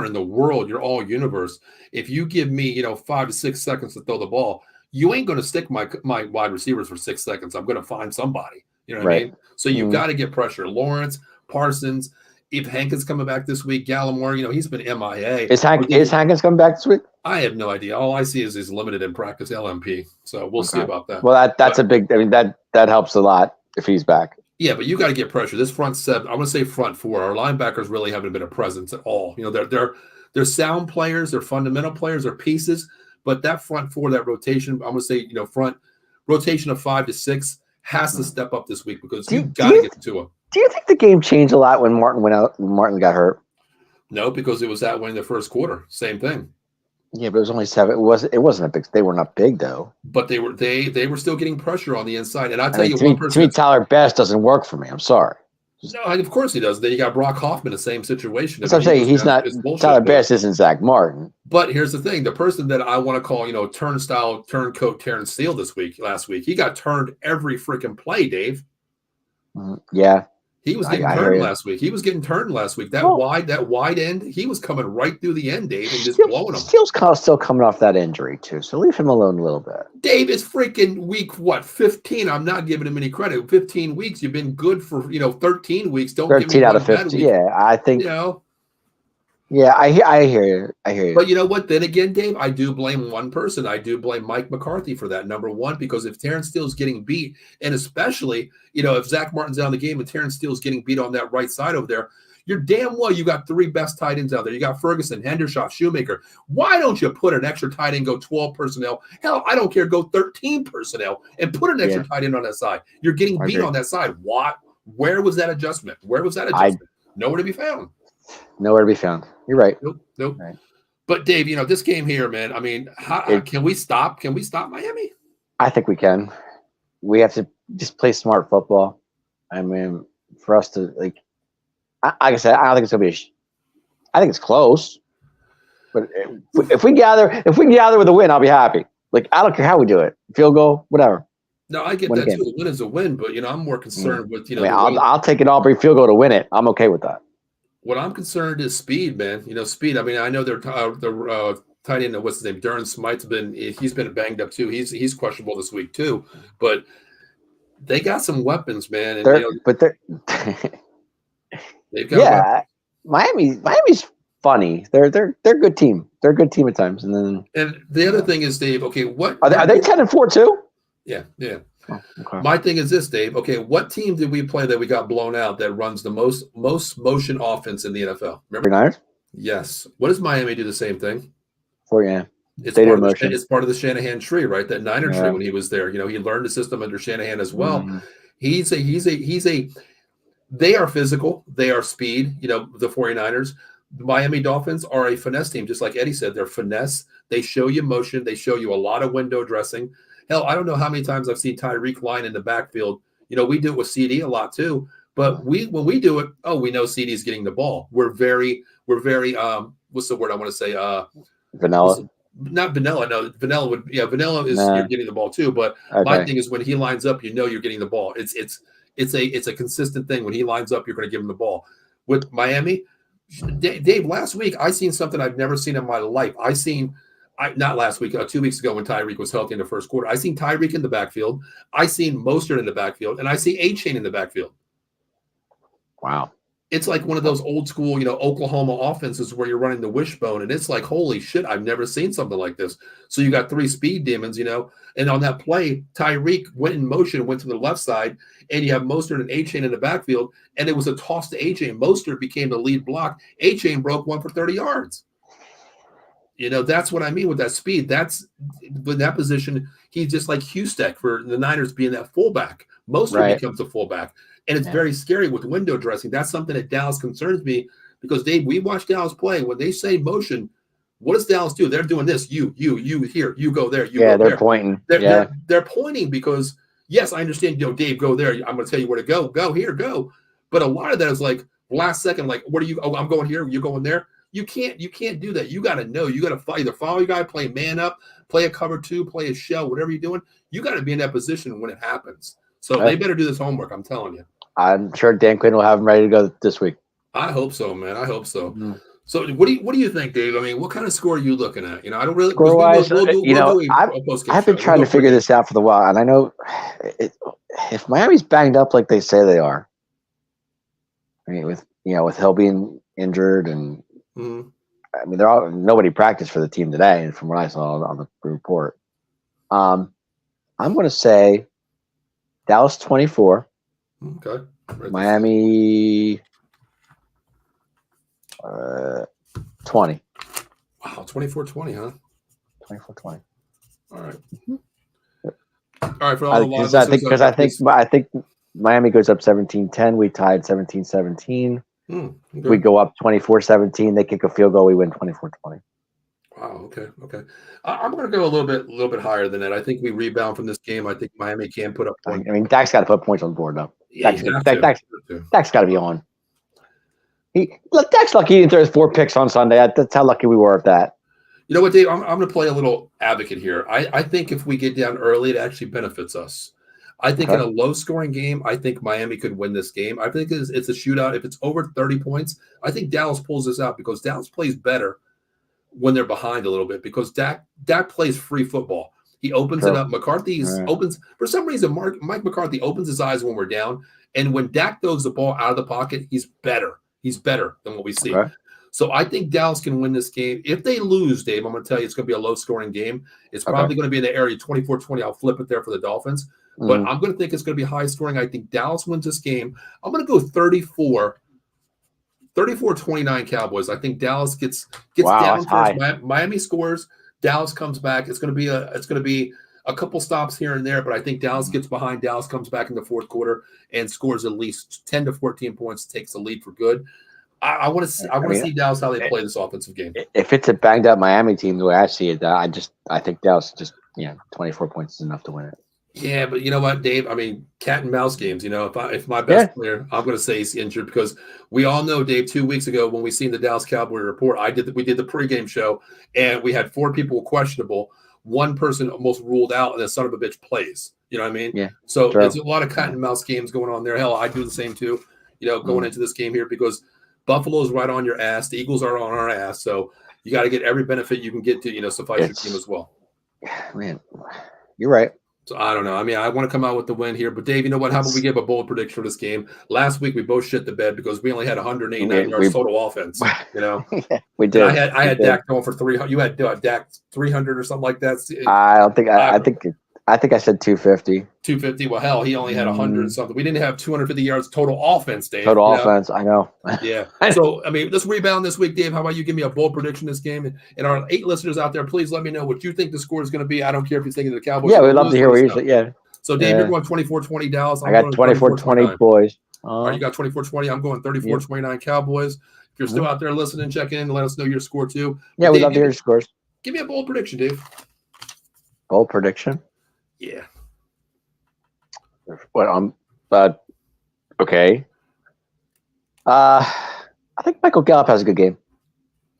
in the world. You're all universe. If you give me, 5 to 6 seconds to throw the ball, you ain't going to stick my wide receivers for 6 seconds. I'm going to find somebody. You know what I mean? So you've got to get pressure. Lawrence, Parsons. If Hankins coming back this week, Gallimore, he's been MIA. Is Hankins coming back this week? I have no idea. All I see is he's limited in practice LMP. So we'll see about that. Well, that's a big. That helps a lot if he's back. Yeah, but you got to get pressure. This front 7, I'm going to say front 4. Our linebackers really haven't been a presence at all. They're sound players, they're fundamental players, they're pieces. But that front 4, that rotation, I'm going to say, front rotation of 5 to 6 has to step up this week because you got to get to him. Do you think the game changed a lot when Martin went out? When Martin got hurt? No, because it was that way in the first quarter. Same thing. Yeah, but it was only 7. It wasn't a big. They were not big though. But they were still getting pressure on the inside. And I'll tell you, to me, Tyler Bass doesn't work for me. I'm sorry. No, of course he does. Then you got Brock Hoffman, the same situation. That's what I'm saying. He's not. Tyler Bass isn't Zach Martin. But here's the thing: the person that I want to call, turncoat Terrence Steele last week, he got turned every freaking play, Dave. Yeah. He was getting turned last week. That wide end, he was coming right through the end, Dave, and just blowing him. Steele's still coming off that injury, too, so leave him alone a little bit. Dave, it's freaking week, 15? I'm not giving him any credit. 15 weeks. You've been good for, 13 weeks. Don't 13 give me out of 15. Yeah, I think. Yeah, I hear you. But you know what? Then again, Dave, I do blame one person. I do blame Mike McCarthy for that, number one, because if Terrence Steele's getting beat, and especially, if Zach Martin's out of the game and Terrence Steele's getting beat on that right side over there, you're damn well you got 3 best tight ends out there. You got Ferguson, Hendershot, Shoemaker. Why don't you put an extra tight end, go 12 personnel? Hell, I don't care, go 13 personnel and put an extra tight end on that side. You're getting beat on that side. What? Where was that adjustment? Nowhere to be found. Nowhere to be found. You're right. Nope. Right. But Dave, this game here, man. Can we stop? Can we stop Miami? I think we can. we have to just play smart football. I mean, for us to like I said, I don't think it's gonna be. I think it's close, but if we gather with a win, I'll be happy. Like I don't care how we do it, field goal, whatever. No, I get Win that again. too. A win is a win, but I'm more concerned with I mean, I'll take an Aubrey field goal to win it. I'm okay with that. What I'm concerned is speed, man. Speed. I mean, I know they're the tight end. What's his name? Durham Smite's he's been banged up too. He's questionable this week too, but they got some weapons, man. And they've got Miami's funny. They're a good team. They're a good team at times. And the other thing is, Dave. Okay, what are they 10-4 too? Yeah. Oh, okay. My thing is this, Dave. Okay, what team did we play that we got blown out that runs the most motion offense in the NFL? Remember? Niners? Yes. What does Miami do the same thing? It's part of the Shanahan tree, right? That Niner tree when he was there. He learned the system under Shanahan as well. Mm-hmm. They are physical. They are speed, the 49ers. The Miami Dolphins are a finesse team, just like Eddie said. They're finesse. They show you motion. They show you a lot of window dressing. Hell, I don't know how many times I've seen Tyreek line in the backfield. We do it with CD a lot too. But when we do it, we know CD's getting the ball. We're very what's the word I want to say? Vanilla. Not vanilla. No, vanilla is you're getting the ball too. But my thing is when he lines up, you're getting the ball. It's a consistent thing. When he lines up, you're going to give him the ball. With Miami, Dave, last week I seen something I've never seen in my life. Not last week, 2 weeks ago when Tyreek was healthy in the first quarter. I seen Tyreek in the backfield. I seen Mostert in the backfield, and I see A-Chain in the backfield. Wow. It's like one of those old school, Oklahoma offenses where you're running the wishbone, and it's like, holy shit, I've never seen something like this. So you got three speed demons, and on that play, Tyreek went in motion, went to the left side, and you have Mostert and A-Chain in the backfield, and it was a toss to A-Chain. Mostert became the lead block. A-Chain broke one for 30 yards. That's what I mean with that speed. That's in that position. He's just like Hustek for the Niners being that fullback. Mostert becomes a fullback. And it's very scary with window dressing. That's something that Dallas concerns me because, Dave, we watch Dallas play. When they say motion, what does Dallas do? They're doing this. You here. You go there. They're pointing. They're pointing because, yes, I understand, Dave, go there. I'm going to tell you where to go. Go here, go. But a lot of that is like last second, like, what are you? Oh, I'm going here. You're going there. You can't do that. You got to know. You got to either follow your guy, play man up, play a cover two, play a shell, whatever you're doing. You got to be in that position when it happens. So they better do this homework. I'm telling you. I'm sure Dan Quinn will have them ready to go this week. I hope so, man. I hope so. Mm-hmm. So what do you think, Dave? I mean, what kind of score are you looking at? I don't really score-wise. I've been trying to figure this out for the while, and I know if Miami's banged up like they say they are, I mean, with Hill being injured and. Mm-hmm. I mean, nobody practiced for the team today, and from what I saw on the report, I'm going to say Dallas 24. Okay. Miami 20. Wow, 24-20, huh? 24-20. All right. Mm-hmm. All right. For all the I think Miami goes up 17-10. We tied 17-17. Okay. We go up 24-17. They kick a field goal. We win 24-20. Wow. Okay. I'm going to go a little bit higher than that. I think we rebound from this game. I think Miami can put up points. I mean, Dak's got to put points on the board, though. Yeah, Dak's got to be on. Dak's lucky he didn't throw his 4 picks on Sunday. That's how lucky we were at that. You know what, Dave? I'm going to play a little advocate here. I think if we get down early, it actually benefits us. I think in a low-scoring game, I think Miami could win this game. I think it's a shootout. If it's over 30 points, I think Dallas pulls this out because Dallas plays better when they're behind a little bit because Dak plays free football. He opens it up. McCarthy opens – for some reason, Mike McCarthy opens his eyes when we're down, and when Dak throws the ball out of the pocket, he's better. He's better than what we see. Okay. So I think Dallas can win this game. If they lose, Dave, I'm going to tell you it's going to be a low-scoring game. It's probably going to be in the area 24-20. I'll flip it there for the Dolphins. But I'm going to think it's going to be high scoring. I think Dallas wins this game. I'm going to go 34-29 Cowboys. I think Dallas gets down first. Miami scores. Dallas comes back. It's going to be a couple stops here and there, but I think Dallas gets behind. Dallas comes back in the fourth quarter and scores at least 10 to 14 points, takes the lead for good. I want to see Dallas how they play this offensive game. If it's a banged up Miami team, the way I see it, I think Dallas 24 points is enough to win it. Yeah, but you know what, Dave? I mean, cat and mouse games. If my Yeah. best player, I'm going to say he's injured because we all know, Dave. 2 weeks ago, when we seen the Dallas Cowboy report, we did the pregame show, and we had 4 people questionable. One person almost ruled out, and the son of a bitch plays. You know what I mean? Yeah. So True. it's a lot of cat and mouse games going on there. Hell, I do the same too. Going into this game here because Buffalo's right on your ass. The Eagles are on our ass. So you got to get every benefit you can get to, suffice your team as well. Man, you're right. So I don't know. I mean, I want to come out with the win here, but Dave, you know what? How about we give a bold prediction for this game? Last week we both shit the bed because we only had 189 yards total offense. We did. And I had Dak going for 300. You had Dak 300 or something like that. I don't think. I think I said 250. 250. Well, hell, he only had 100 something. We didn't have 250 yards total offense, Dave. Total offense. I know. Yeah. So I mean, let's rebound this week, Dave. How about you give me a bold prediction this game? And our 8 listeners out there, please let me know what you think the score is going to be. I don't care if you're thinking the Cowboys. Yeah, we'd love to hear what you say. Yeah. So, Dave, you're going 24-20 Dallas. I got 24-20 boys. All right, you got 24-20. I'm going 34-29 Cowboys. If you're still out there listening, check in and let us know your score too. Yeah, we'd love to hear your scores. Give me a bold prediction, Dave. Bold prediction? Yeah. What? Okay. I think Michael Gallup has a good game.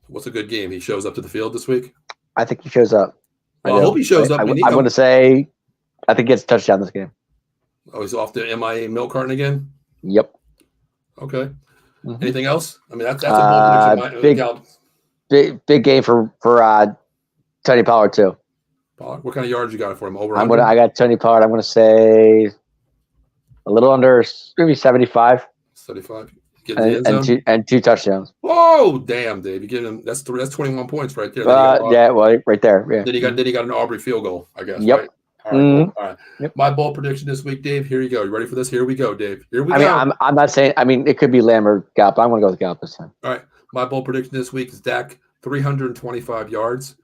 What's a good game? He shows up to the field this week? I think he shows up. Well, I hope he shows up. I'm going to say I think he gets a touchdown this game. Oh, he's off the MIA milk carton again? Yep. Okay. Mm-hmm. Anything else? I mean, that's a bold prediction. Big game for Tony Pollard too. Pollard? What kind of yards you got for him? Over? I got Tony Pollard. I'm going to say a little under, maybe 75. 75. And 2 touchdowns. Oh, damn, Dave! You give him that's 21 points right there. Right there. Yeah. Then he got an Aubrey field goal, I guess. Yep. Right? All right. Cool. All right. Yep. My bold prediction this week, Dave. Here you go. You ready for this? Here we go, Dave. Here we go. I mean, I'm not saying. I mean, it could be Lamb or Gallup. I'm going to go with Gallup this time. All right. My bold prediction this week is Dak 325 yards,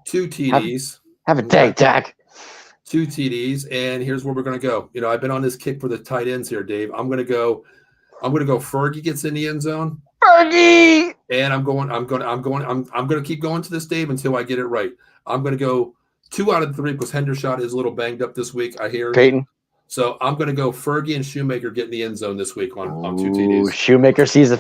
2 TDs. Have a day, Dak. 2 TDs, and here's where we're going to go. I've been on this kick for the tight ends here, Dave. I'm going to go. Fergie gets in the end zone. Fergie. And I'm going to keep going to this, Dave, until I get it right. I'm going to go 2 out of 3 because Hendershot is a little banged up this week, I hear. Peyton. So I'm going to go Fergie and Shoemaker get in the end zone this week on 2 TDs. Shoemaker sees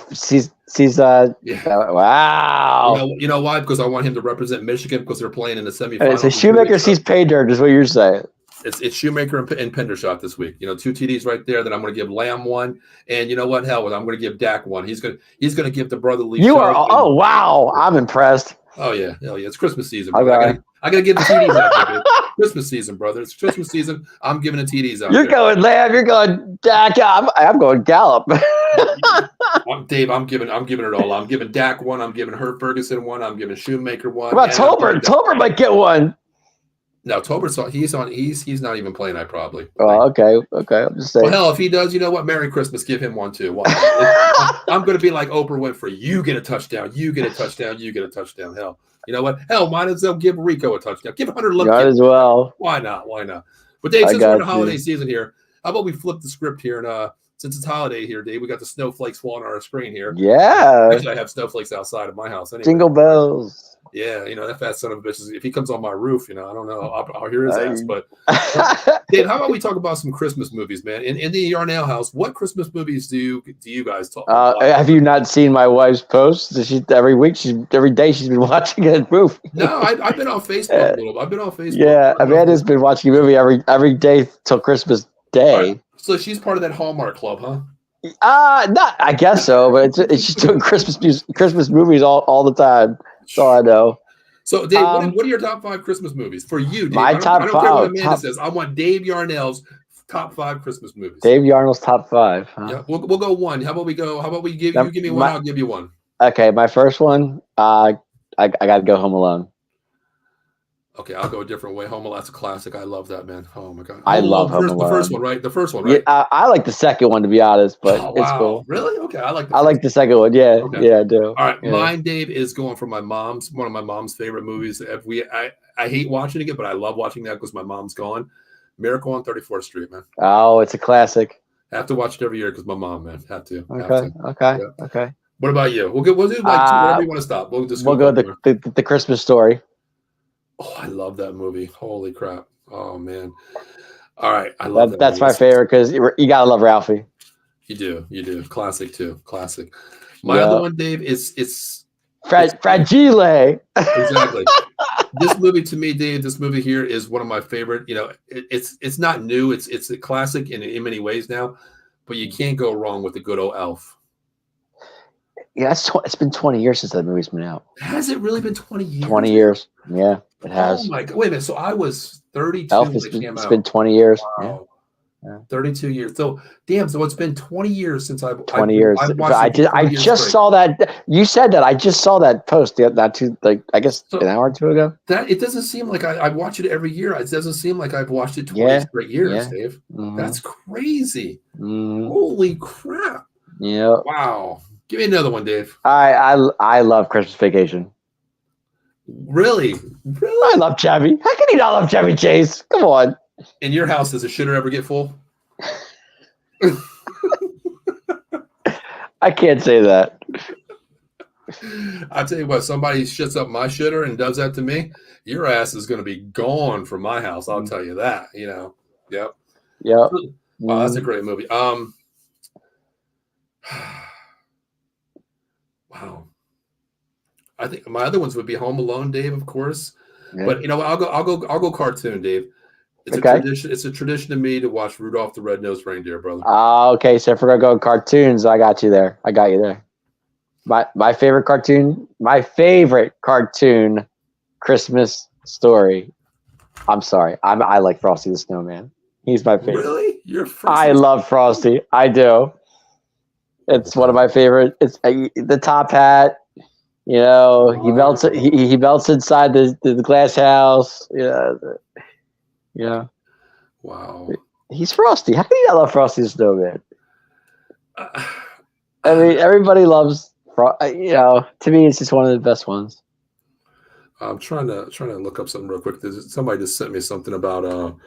wow. You know why? Because I want him to represent Michigan because they're playing in the semifinals. So Shoemaker sees pay dirt is what you're saying. It's Shoemaker and Pendershot this week. 2 TDs right there. Then I'm going to give Lamb 1, and you know what? Hell with, I'm going to give Dak 1. He's going to give the brotherly. You are. Oh wow! I'm impressed. Oh yeah, hell yeah! It's Christmas season. Okay. I got to give the TDs out there, dude. Christmas season, brother. It's Christmas season. I'm giving the TDs out. You're going Lamb. You're going Dak. I'm going Gallup. Dave, I'm giving it all. I'm giving Dak 1. I'm giving Ferguson 1. I'm giving Shoemaker 1. What about Tolbert? Tolbert might get 1. No, Tolbert's he's not even playing. I probably. Oh, okay. I'm just saying. Well, hell, if he does, you know what? Merry Christmas. Give him 1 too. I'm going to be like Oprah Winfrey. You get a touchdown. You get a touchdown. You get a touchdown. Hell, you know what? Hell, might as well give Rico a touchdown. Give Hunter Lumpkin. Might as well. Why not? But Dave, since we're in the holiday season here, how about we flip the script here and since it's holiday here, Dave, we got the snowflakes falling on our screen here. Yeah. Actually, I have snowflakes outside of my house. Anyway. Jingle bells. Yeah, that fat son of a bitch. If he comes on my roof, I don't know. I'll hear his ass. But Dave, how about we talk about some Christmas movies, man? In the Yarnell house, what Christmas movies do you guys talk about? Have you not seen my wife's posts? Every day she's been watching a movie. No, I've been on Facebook a little bit. I've been on Facebook. Yeah, Amanda's been watching a movie every day till Christmas Day. Right. So she's part of that Hallmark club, huh? Not. I guess so, but it's just doing Christmas movies all the time. That's all I know. So, Dave, what are your top 5 Christmas movies for you, Dave? My top 5. I don't care what Amanda says. I want Dave Yarnell's top 5 Christmas movies. Dave Yarnell's top 5. Huh? Yeah, we'll go 1. How about we go? How about we give me 1? I'll give you 1. Okay, my first one. I got to go Home Alone. Okay, I'll go a different way. Home Alone, that's a classic. I love that, man. Oh my god, I love Home Alone. The first one, right? The first one, right? Yeah, I like the second one to be honest, but it's cool. Really? Okay, I like the second one. Yeah, okay. Yeah, I do. All right, mine, Dave, is going for one of my mom's favorite movies. I hate watching it, but I love watching that because my mom's gone. Miracle on 34th Street, man. Oh, it's a classic. I have to watch it every year because my mom, man, have to. Okay. What about you? We'll do wherever you want to stop. We'll go the Christmas Story. Oh, I love that movie. Holy crap. Oh, man. All right, I love that That's movie. my favorite because you gotta love Ralphie. You do. Classic too. Classic. My Yeah. other one, Dave, it's Fragile. exactly. This movie to me, Dave, this movie here is one of my favorite. It's not new. It's a classic in many ways now, but you can't go wrong with the good old Elf. Yeah, it's been 20 years since that movie's been out. Has it really been 20 years? 20 years. Yeah, it has. Oh my God. Wait a minute. So I was 32 Elf when has it been, came it's out. been 20 years. Wow. Yeah. 32 years. So damn. So it's been 20 years since 20 years. I've watched it. I just saw that. You said that. I just saw that post not too, I guess an hour or two ago. That it doesn't seem like I watch it every year. It doesn't seem like I've watched it 20 straight years, Dave. Mm-hmm. That's crazy. Mm-hmm. Holy crap. Yeah. Wow. Give me another one, Dave. I love Christmas Vacation. Really? I love Chevy. How can you not love Chevy Chase? Come on. In your house, does the shitter ever get full? I can't say that. I'll tell you what, somebody shits up my shitter and does that to me, your ass is going to be gone from my house. I'll tell you that, Yep. Yep. Wow, that's a great movie. Wow. I think my other ones would be Home Alone, Dave, of course. Yeah. But I'll go cartoon, Dave. It's a tradition. It's a tradition to me to watch Rudolph the Red-Nosed Reindeer, brother. Okay. So if we're gonna go cartoons, I got you there. My favorite cartoon, Christmas Story. I'm sorry. I like Frosty the Snowman. He's my favorite. Really? I love Frosty. I do. It's one of my favorite. It's the top hat. He melts. He melts inside the glass house. Yeah. Wow. He's Frosty. How can you not love Frosty the Snowman? I mean, everybody loves. To me, it's just one of the best ones. I'm trying to look up something real quick. Somebody just sent me something about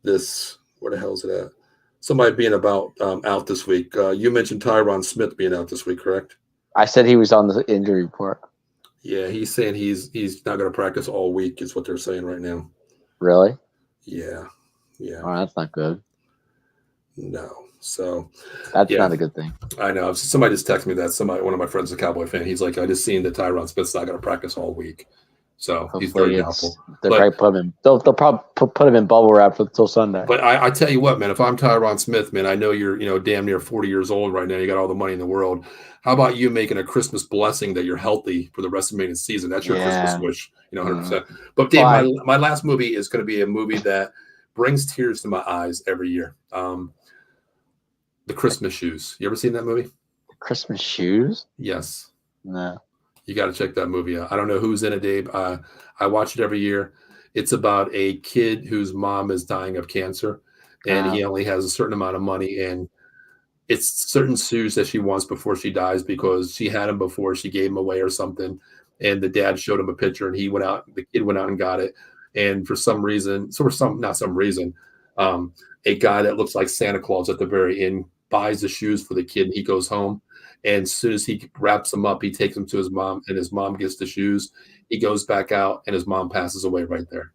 this. Where the hell is it at? Somebody being out this week. You mentioned Tyron Smith being out this week, correct? I said he was on the injury report. Yeah, he's saying he's not going to practice all week. Is what they're saying right now. Really? Yeah. Oh, that's not good. No. So that's not a good thing. I know. Somebody just texted me that. One of my friends is a Cowboy fan. He's like, I just seen that Tyron Smith's not going to practice all week. So hopefully he's very doubtful. They'll probably put him in. They'll probably put him in bubble wrap until Sunday. But I tell you what, man, if I'm Tyron Smith, man, I know you're damn near 40 years old right now. You got all the money in the world. How about you making a Christmas blessing that you're healthy for the rest of the season? That's your Christmas wish, 100%. But Dave, my last movie is going to be a movie that brings tears to my eyes every year. The Christmas Shoes. You ever seen that movie? Christmas Shoes? Yes. No. You got to check that movie out. I don't know who's in it, Dave. I watch it every year. It's about a kid whose mom is dying of cancer, and he only has a certain amount of money, and it's certain shoes that she wants before she dies because she had them before she gave them away or something. And the dad showed him a picture, and the kid went out and got it. And for some reason, a guy that looks like Santa Claus at the very end buys the shoes for the kid, and he goes home. And as soon as he wraps them up, he takes them to his mom, and his mom gets the shoes. He goes back out, and his mom passes away right there.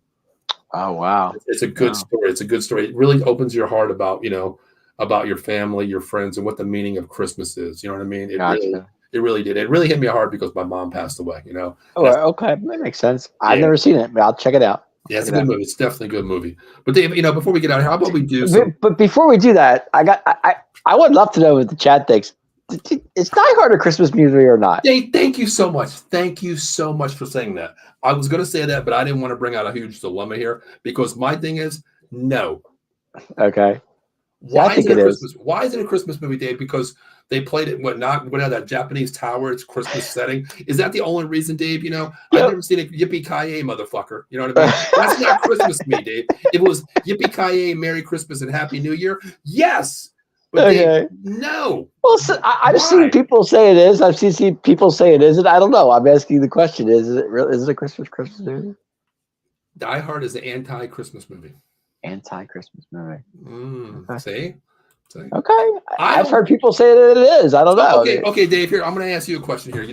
Oh, wow. It's a good story. It's a good story. It really opens your heart about your family, your friends, and what the meaning of Christmas is. You know what I mean? It really did. It really hit me hard because my mom passed away, Oh, okay. That makes sense. I've never seen it, but I'll check it out. Yeah, it's a good movie. It's definitely a good movie. But Dave, before we get out of here, how about we do But before we do that, I would love to know what the chat thinks. Is Die Hard a Christmas movie or not? Dave, thank you so much. Thank you so much for saying that. I was going to say that, but I didn't want to bring out a huge dilemma here because my thing is no. Okay. Why is it a Christmas movie, Dave? Because they played it that Japanese tower, it's Christmas setting. Is that the only reason, Dave? I've never seen a yippee-ki-yay, mother-fucker. You know what I mean? That's not Christmas to me, Dave. It was yippee-ki-yay, Merry Christmas, and Happy New Year. Yes. But Dave, no. Well, I've seen people say it is. I've seen people say it isn't. I don't know. I'm asking you the question. Is it a Christmas movie? Die Hard is an anti-Christmas movie. Anti-Christmas movie. See? Okay. I've heard people say that it is. I don't know. Okay, Dave, here, I'm going to ask you a question here.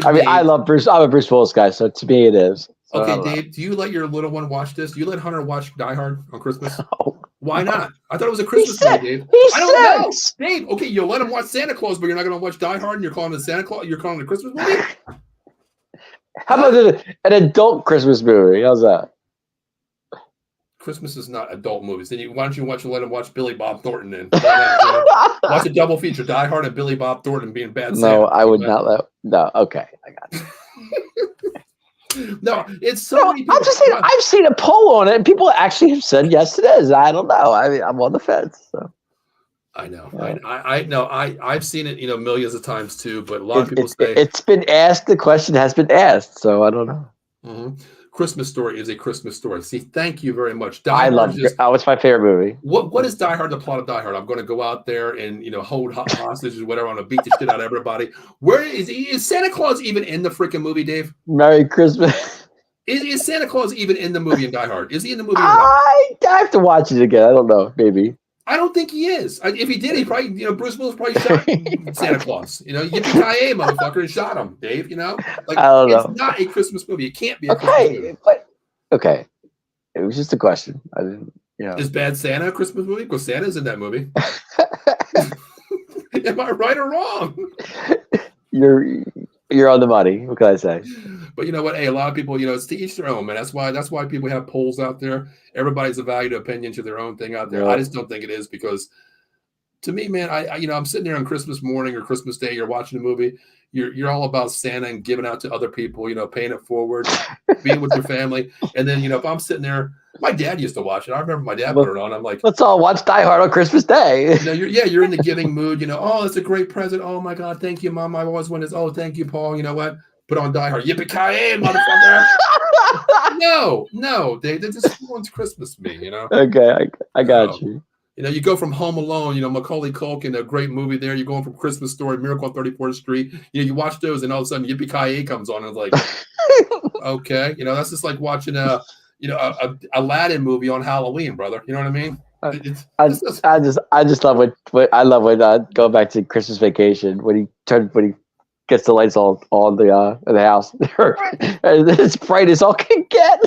I love Bruce. I'm a Bruce Willis guy, so to me it is. So okay, Dave, do you let your little one watch this? Do you let Hunter watch Die Hard on Christmas? No. Why not? I thought it was a He's Christmas movie, Dave. He's I don't know, 6. Dave. Okay, you'll let him watch Santa Claus, but you're not going to watch Die Hard, and you're calling it Santa Claus. You're calling it a Christmas movie. How about an adult Christmas movie? How's that? Christmas is not adult movies. Then why don't you let him watch Billy Bob Thornton and watch a double feature: Die Hard and Billy Bob Thornton being bad. No, Santa. I would not let. No, okay, I got it. No, it's so many people. I'm just saying. I've seen a poll on it, and people actually have said yes, it is. I don't know. I mean, I'm on the fence. So. I know. Yeah. I know. I've seen it, millions of times too. But a lot of people say it's been asked. The question has been asked, so I don't know. Mm-hmm. Christmas Story is a Christmas story. See, thank you very much. I love it. Oh, it's my favorite movie. What is Die Hard? The plot of Die Hard? I'm going to go out there and hold hostages, whatever. I'm going to beat the shit out of everybody. Where is Santa Claus even in the freaking movie, Dave? Merry Christmas. Is Santa Claus even in the movie in Die Hard? Is he in the movie? I have to watch it again. I don't know. Maybe. I don't think he is. If he did, he probably, Bruce Willis probably shot Santa Claus. Yippee-ki-yay, motherfucker, and shot him, Dave. Like, I don't know. It's not a Christmas movie. It can't be a Christmas movie. But okay, it was just a question. I didn't, Is Bad Santa a Christmas movie? Because Santa's in that movie. Am I right or wrong? You're on the money. What can I say? But you know what? Hey, a lot of people, it's to each their own, man. That's why people have polls out there. Everybody's a valued opinion to their own thing out there. Yeah. I just don't think it is because, to me, man, I'm sitting there on Christmas morning or Christmas Day. You're watching a movie. You're all about Santa and giving out to other people. Paying it forward, being with your family. And then if I'm sitting there, my dad used to watch it. I remember my dad put it on. I'm like, let's all watch Die Hard on Christmas Day. You're in the giving mood. Oh, it's a great present. Oh my God, thank you, Mom. I always wanted this. Oh, thank you, Paul. You know what? Put on Die Hard. Yippee-ki-yay, motherfucker. No. They just ruins Christmas to me, Okay, I got you. You go from Home Alone, Macaulay Culkin, a great movie there. You're going from Christmas Story, Miracle on 34th Street. You watch those, and all of a sudden, Yippee-ki-yay comes on, and it's like, okay, that's just like watching a Aladdin movie on Halloween, brother. You know what I mean? I just love what I love when go back to Christmas Vacation when he gets the lights all in the house. It's bright as all can get.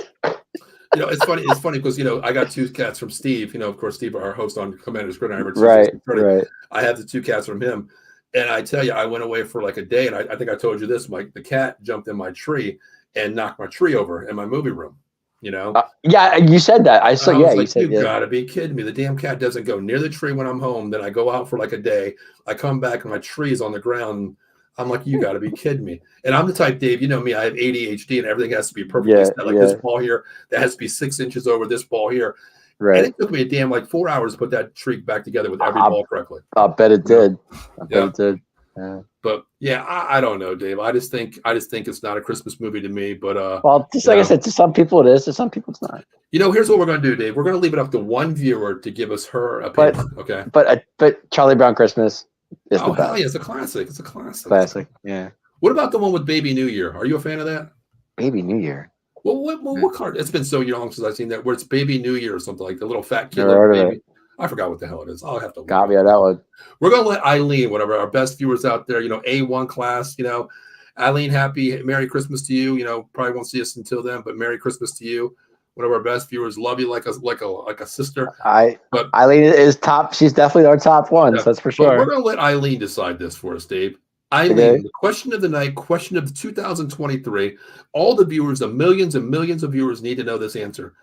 It's funny. It's funny because I got 2 cats from Steve. Of course, Steve, our host on Commander's Gridiron. Right. I have the 2 cats from him, and I tell you, I went away for like a day, and I think I told you this, Mike. The cat jumped in my tree and knocked my tree over in my movie room. Yeah, you said that. I saw. Yeah, like, you said. You gotta be kidding me. The damn cat doesn't go near the tree when I'm home. Then I go out for like a day. I come back and my tree is on the ground. I'm like, you got to be kidding me. And I'm the type, Dave, you know me, I have ADHD and everything has to be perfectly set. Like this ball here, that has to be 6 inches over this ball here. Right. And it took me a damn 4 hours to put that tree back together with every ball correctly. I bet it did. I bet it did. Yeah. But yeah, I don't know, Dave. I just think it's not a Christmas movie to me. But well, just like I said, to some people it is, to some people it's not. Here's what we're gonna do, Dave. We're gonna leave it up to one viewer to give us her opinion. Okay. But Charlie Brown Christmas is the best. Yeah, it's a classic. It's a classic. Classic. Yeah. What about the one with Baby New Year? Are you a fan of that? Baby New Year. Well, what card? It's been so long since I've seen that. Where it's Baby New Year or something like the little fat kid. Baby. I forgot what the hell it is. I'll have to. Got me on that one. We're gonna let Eileen, whatever our best viewers out there, A1 class, Eileen, happy Merry Christmas to you. Probably won't see us until then, but Merry Christmas to you. One of our best viewers. Love you like a sister. But Eileen is top. She's definitely our top one. Yeah, so that's for sure. We're gonna let Eileen decide this for us, Dave. Eileen, the question of the night, question of 2023. All the viewers, the millions and millions of viewers need to know this answer.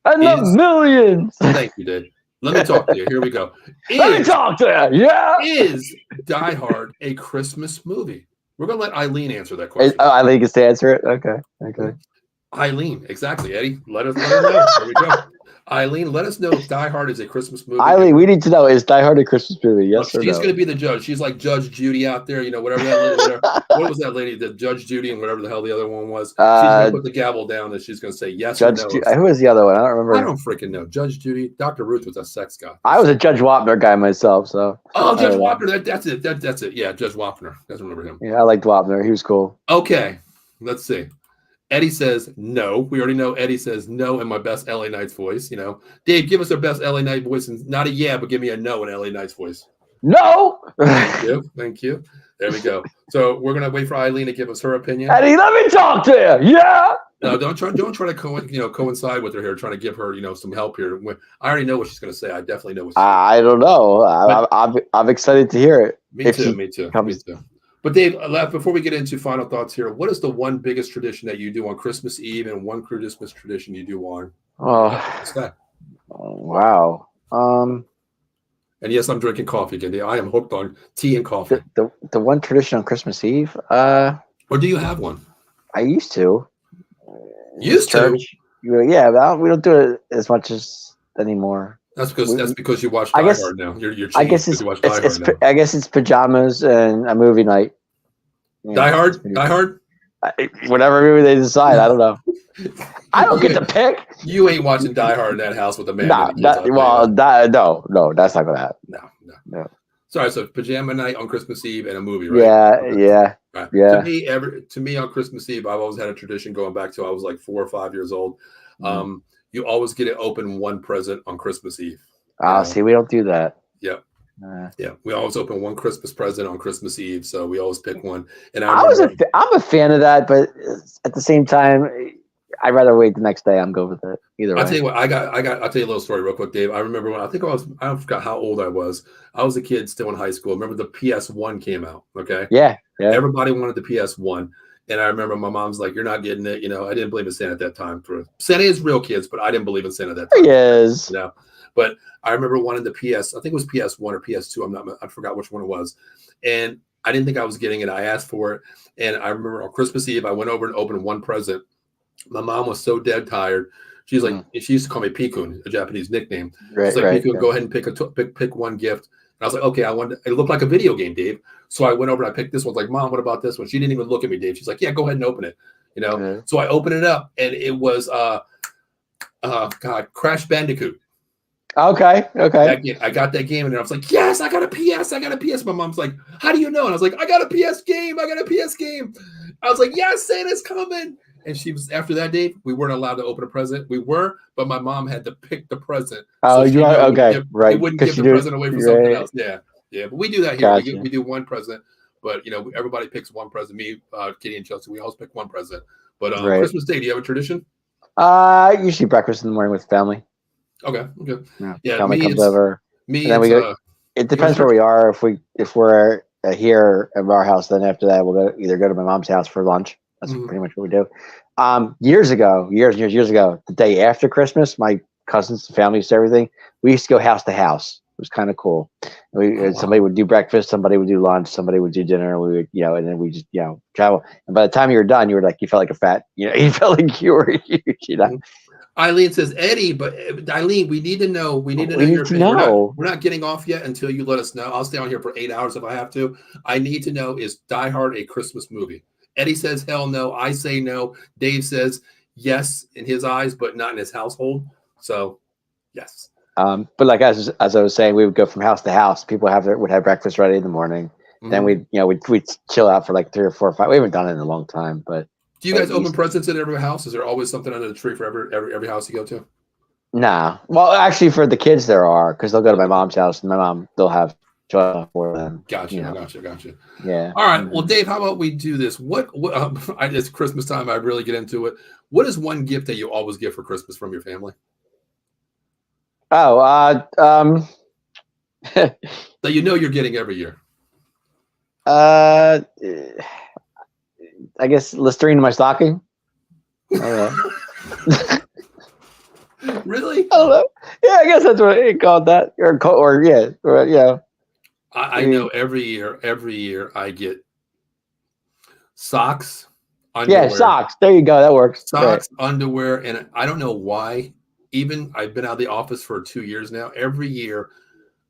Millions. Thank you, Dave. Let me talk to you. Here we go. Let me talk to you. Yeah. Is Die Hard a Christmas movie? We're going to let Eileen answer that question. Eileen gets to answer it? Okay. Eileen, exactly, Eddie. Let us know. There we go. Eileen, let us know if Die Hard is a Christmas movie. Eileen, we need to know, is Die Hard a Christmas movie? Yes or no? She's going to be the judge. She's like Judge Judy out there, whatever that what was that lady, the Judge Judy and whatever the hell the other one was. She's going to put the gavel down and she's going to say yes Judge or no. Who was the other one? I don't remember. I don't freaking know. Judge Judy. Dr. Ruth was a sex guy. I was a Judge Wapner guy myself, so. Oh, Judge Wapner. That's it. That's it. Yeah, Judge Wapner. I remember him. Yeah, I liked Wapner. He was cool. Okay, let's see. Eddie says no. We already know Eddie says no in my best LA Knights voice. Dave, give us our best LA Knight voice, and not a yeah, but give me a no in LA Knights voice. No. Thank you. Thank you. There we go. So we're gonna wait for Eileen to give us her opinion. Eddie, let me talk to you. Yeah. No, don't try to coincide with her here, trying to give her some help here. I already know what she's gonna say. I definitely know what she's I don't know. I'm excited to hear it. Me too. Me too. But Dave, before we get into final thoughts here, what is the one biggest tradition that you do on Christmas Eve, and one Christmas tradition you do on? Wow. And yes, I'm drinking coffee again. I am hooked on tea and coffee. The one tradition on Christmas Eve. Or do you have one? I used to. Used to? Yeah, but we don't do it as much as anymore. That's because you watch Die Hard now. You're I guess I guess it's pajamas and a movie night. Die Hard. Whatever movie they decide, I don't know. I don't get to pick. You ain't watching Die Hard in that house with a man. No, that's not gonna happen. No. Sorry, so pajama night on Christmas Eve and a movie, right? Yeah. Right. Yeah. To me on Christmas Eve, I've always had a tradition going back to I was like 4 or 5 years old. You always get to open one present on Christmas Eve. See, we don't do that. Yep. Yeah, we always open one Christmas present on Christmas Eve, so we always pick one. And I'm a fan of that, but at the same time, I'd rather wait the next day. I'm good with it either way. I'll tell you what, I'll tell you a little story real quick, Dave. I remember when I forgot how old I was. I was a kid still in high school. Remember the PS1 came out, okay? Yeah. Everybody wanted the PS1. And I remember my mom's like, "You're not getting it." I didn't believe in Santa at that time. Santa is real, kids, but I didn't believe in Santa at that time. Yes. But I remember wanting the PS. I think it was PS1 or PS2. I forgot which one it was. And I didn't think I was getting it. I asked for it. And I remember on Christmas Eve, I went over and opened one present. My mom was so dead tired. She's like, she used to call me Pikun, a Japanese nickname. She's like, Pikun, go ahead and pick one gift. And I was like, okay, it looked like a video game, Dave. So I went over and I picked this one. I was like, Mom, what about this one? She didn't even look at me, Dave. She's like, yeah, go ahead and open it. So I opened it up and it was Crash Bandicoot. Okay. I got that game and I was like, yes, I got a PS. My mom's like, how do you know? And I was like, I got a PS game. I was like, yes, Santa's coming. And she was after that, Dave. We weren't allowed to open a present. We were, but my mom had to pick the present. Oh, you are okay, right? We wouldn't give the present away for something else. Yeah. But we do that here. Gotcha. We do one present, but everybody picks one present. Me, Kitty, and Chelsea, we always pick one present. But Christmas Day, do you have a tradition? Usually breakfast in the morning with family. Okay. Yeah. Family comes over. It depends where we are. If we're here at our house, then after that we'll either go to my mom's house for lunch. That's pretty much what we do. Years ago, the day after Christmas, my cousins, families, everything, we used to go house to house. It was kind of cool. Somebody would do breakfast, somebody would do lunch, somebody would do dinner. We would, and then we just, travel. And by the time you were done, you felt like a fat, you felt like you were huge, Eileen says, Eddie, but Eileen, we need to know. We need to know your opinion. We're not getting off yet until you let us know. I'll stay on here for 8 hours if I have to. I need to know, is Die Hard a Christmas movie? Eddie says, hell no. I say no. Dave says yes in his eyes, but not in his household. So, yes. But like as I was saying, we would go from house to house. People would have breakfast ready in the morning. Then we'd chill out for like 3 or 4 or 5. We haven't done it in a long time, but. Do you guys open presents at every house? Is there always something under the tree for every house you go to? Nah. Well, actually, for the kids there are, because they'll go to my mom's house and they'll have joy for them. Gotcha. Yeah. All right. Well, Dave, how about we do this? It's Christmas time. I really get into it. What is one gift that you always get for Christmas from your family? Oh, that you're getting every year. I guess Listerine in my stocking. I don't know. Really? I don't know. Yeah, I guess that's what it called that. I know every year I get socks, underwear. Yeah, socks. There you go. That works. Socks, underwear, and I don't know why. Even I've been out of the office for 2 years now. Every year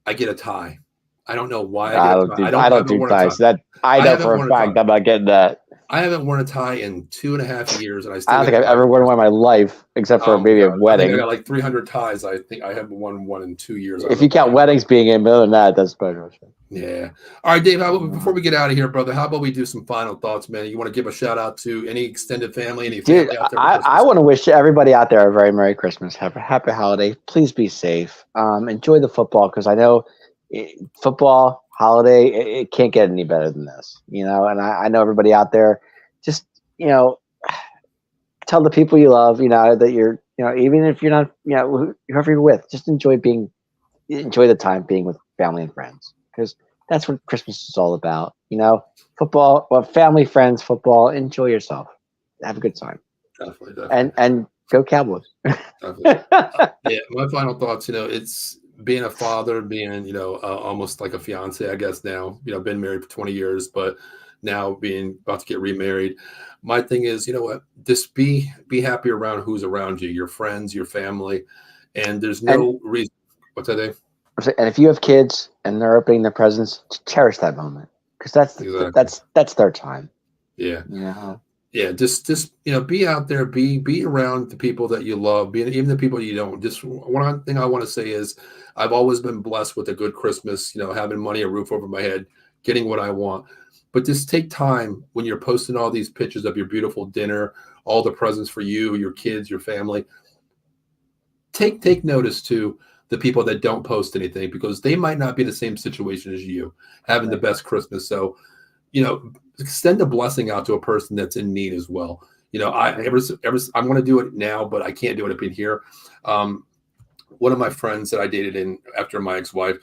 I get a tie. I don't know why I don't do ties. I know for a fact I'm not getting that. I haven't worn a tie in 2.5 years, and I don't think I've ever worn one in my life, except for maybe a wedding. I got like 300 ties. I think I haven't worn one in 2 years. If you count weddings being in, other than that, that's pretty much it. Yeah. All right, Dave. Before we get out of here, brother, how about we do some final thoughts, man? You want to give a shout out to any extended family, any family out there? I want to wish everybody out there a very Merry Christmas, have a happy holiday. Please be safe. Enjoy the football because I know Football holiday, it can't get any better than this, and I know everybody out there, just tell the people you love, that you're, even if you're not, whoever you're with, just enjoy the time being with family and friends, because that's what Christmas is all about. Football, well, family, friends, football. Enjoy yourself, have a good time, Definitely. and go Cowboys. Definitely. Yeah, my final thoughts. It's being a father, being almost like a fiance, I guess now. Been married for 20 years, but now being about to get remarried. My thing is, what? Just be happy around who's around you, your friends, your family, and there's no reason. What's that, Dave? And if you have kids and they're opening their presents, cherish that moment, because that's their time. Yeah. Yeah. Yeah, just be out there, be around the people that you love, even the people you don't. Just one thing I want to say is, I've always been blessed with a good Christmas. Having money, a roof over my head, getting what I want. But just take time when you're posting all these pictures of your beautiful dinner, all the presents for you, your kids, your family. Take notice to the people that don't post anything, because they might not be in the same situation as you, having the best Christmas. So extend a blessing out to a person that's in need as well. I want to do it now, but I can't do it up in here. One of my friends that I dated after my ex-wife,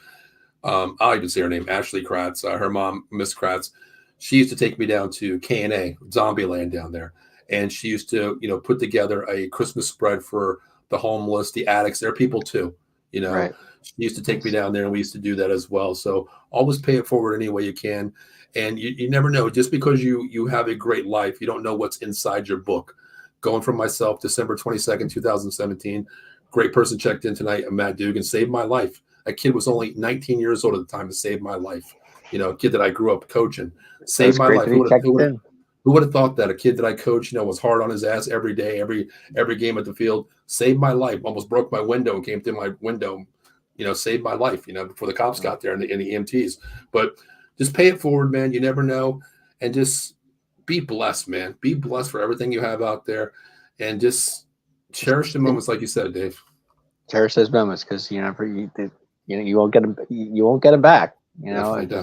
I'll even say her name, Ashley Kratz, her mom, Miss Kratz. She used to take me down to K&A, Zombieland down there. And she used to, put together a Christmas spread for the homeless, the addicts. They're people too, Right. She used to take me down there, and we used to do that as well. So always pay it forward any way you can. And you never know, just because you have a great life, you don't know what's inside your book. Going from myself, December 22nd, 2017, great person checked in tonight, Matt Dugan, saved my life. A kid was only 19 years old at the time to save my life. A kid that I grew up coaching, saved my life. Who would have thought that? A kid that I coached, was hard on his ass every day, every game at the field, saved my life. Almost broke my window and came through my window, saved my life, before the cops got there and the EMTs. But just pay it forward, man. You never know. And just be blessed, man. Be blessed for everything you have out there. And just cherish the moments, like you said, Dave. Cherish those moments, because you won't get them. You won't get them back. Definitely.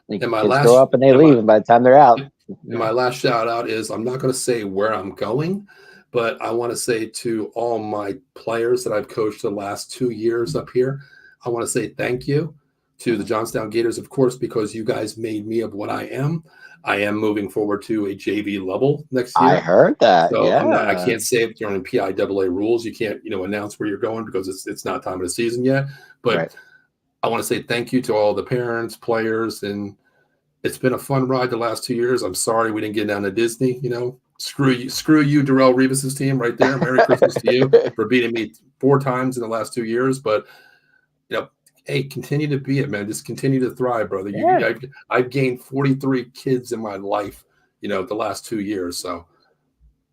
And my kids grow up and they leave, and by the time they're out. And my last shout out is, I'm not going to say where I'm going, but I want to say to all my players that I've coached the last 2 years up here, I want to say thank you to the Johnstown Gators, of course, because you guys made me of what I am. I am moving forward to a JV level next year. I heard that. So yeah. I can't say it during PIAA rules. You can't, announce where you're going, because it's not time of the season yet. But Right. I want to say thank you to all the parents, players, and it's been a fun ride the last 2 years. I'm sorry we didn't get down to Disney. Screw you, Darrell Revis's team right there. Merry Christmas to you for beating me 4 times in the last 2 years. But hey, continue to be it, man. Just continue to thrive, brother. Yeah. I've gained 43 kids in my life, the last 2 years. So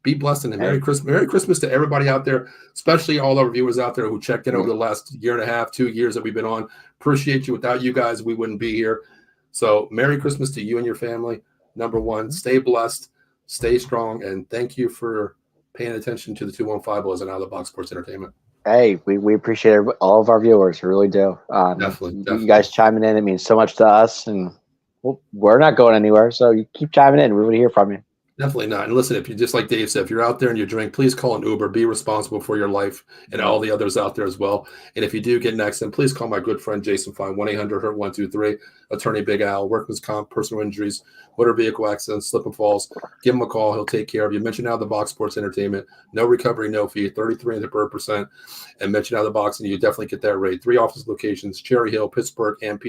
be blessed, and Merry Christmas. Merry Christmas to everybody out there, especially all our viewers out there who checked in over the last year and a half, 2 years that we've been on. Appreciate you. Without you guys, we wouldn't be here. So Merry Christmas to you and your family. Number one, stay blessed, stay strong, and thank you for paying attention to the 215 Buzz and Out of the Box Sports Entertainment. Hey, we appreciate all of our viewers. We really do. Definitely. You guys chiming in, it means so much to us, and we're not going anywhere. So you keep chiming in. We want to hear from you. Definitely not. And listen, if you, just like Dave said, if you're out there and you drink, please call an Uber. Be responsible for your life and all the others out there as well. And if you do get an accident, please call my good friend Jason Fine, 1-800-HURT-123, Attorney Big Al, workman's comp, personal injuries, motor vehicle accidents, slip and falls. Give him a call. He'll take care of you. Mention Out of the Box Sports Entertainment. No recovery, no fee, 33%. And mention Out of the Box, and you definitely get that rate. 3 office locations, Cherry Hill, Pittsburgh, and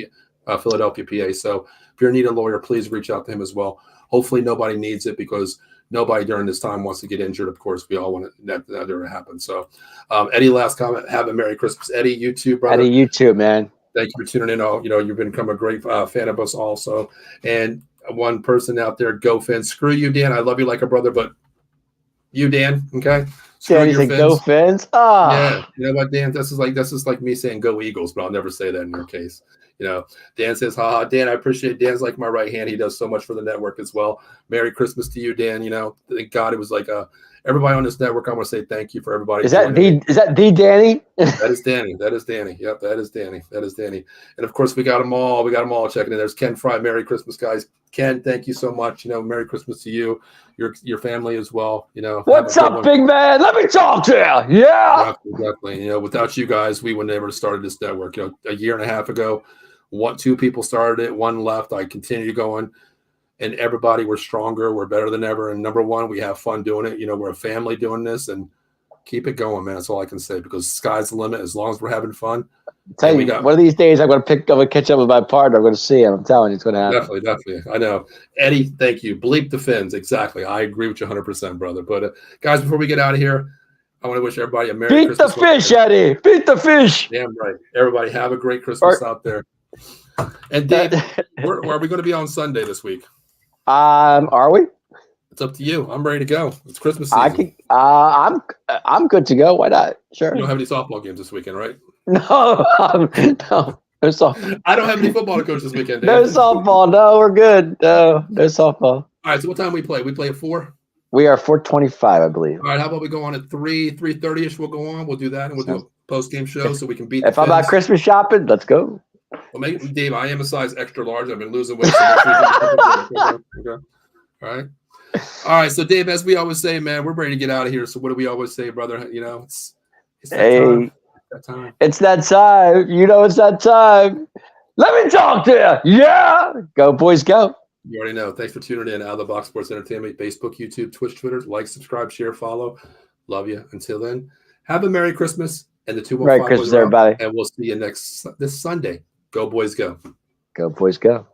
Philadelphia, PA. So if you're in need of a lawyer, please reach out to him as well. Hopefully nobody needs it, because nobody during this time wants to get injured. Of course, we all want that to happen. So, Eddie, last comment. Have a Merry Christmas, Eddie. You too, brother. Eddie, you too, man. Thank you for tuning in. You've become a great fan of us also. And one person out there, go Fins. Screw you, Dan. I love you like a brother, but you, Dan, okay? Screw your Fins. Go Fins. Oh. Yeah. You know what, Dan? This is like me saying go Eagles, but I'll never say that in your case. Dan says, haha, Dan, I appreciate it. Dan's like my right hand. He does so much for the network as well. Merry Christmas to you, Dan. Thank God it was like everybody on this network, I want to say thank you for everybody. Is that the Danny? That is Danny. That is Danny. Yep, that is Danny. That is Danny. And of course, we got them all. We got them all checking in. There's Ken Fry. Merry Christmas, guys. Ken, thank you so much. Merry Christmas to you, your family as well. What's up, big man? Let me talk to you. Yeah, definitely. Without you guys, we would never have started this network. A year and a half ago, two people started it, one left. I continue going, and everybody, we're stronger. We're better than ever. And number one, we have fun doing it. We're a family doing this, and keep it going, man. That's all I can say, because sky's the limit as long as we're having fun. Tell you, one of these days I'm going to catch up with my partner. I'm going to see him. I'm telling you, it's going to happen. Definitely. I know. Eddie, thank you. Bleep the fins. Exactly. I agree with you 100%, brother. But guys, before we get out of here, I want to wish everybody a Merry Christmas. Beat the fish, Eddie. Beat the fish. Damn right. Everybody have a great Christmas out there. And Dave, where are we going to be on Sunday this week? Are we? It's up to you. I'm ready to go. It's Christmas season. I'm good to go. Why not? Sure. You don't have any softball games this weekend, right? No, no softball. I don't have any football to coach this weekend, Dave. No softball. No, we're good. No softball. All right. So what time we play? We play at 4? We are 4:25, I believe. All right. How about we go on at 3:30ish? We'll go on. We'll do that, and we'll do a post-game show so we can beat. If I'm not Christmas shopping, let's go. Well, Dave, I am a size extra large. I've been losing weight. Okay. All right. All right. So, Dave, as we always say, man, we're ready to get out of here. So, what do we always say, brother? It's that time. It's that time. It's that time. It's that time. Let me talk to you. Yeah. Go, boys, go. You already know. Thanks for tuning in. Out of the Box Sports Entertainment, Facebook, YouTube, Twitch, Twitter. Like, subscribe, share, follow. Love you. Until then, have a Merry Christmas. And the 215 Merry Christmas, everybody. And we'll see you this Sunday. Go, boys, go. Go, boys, go.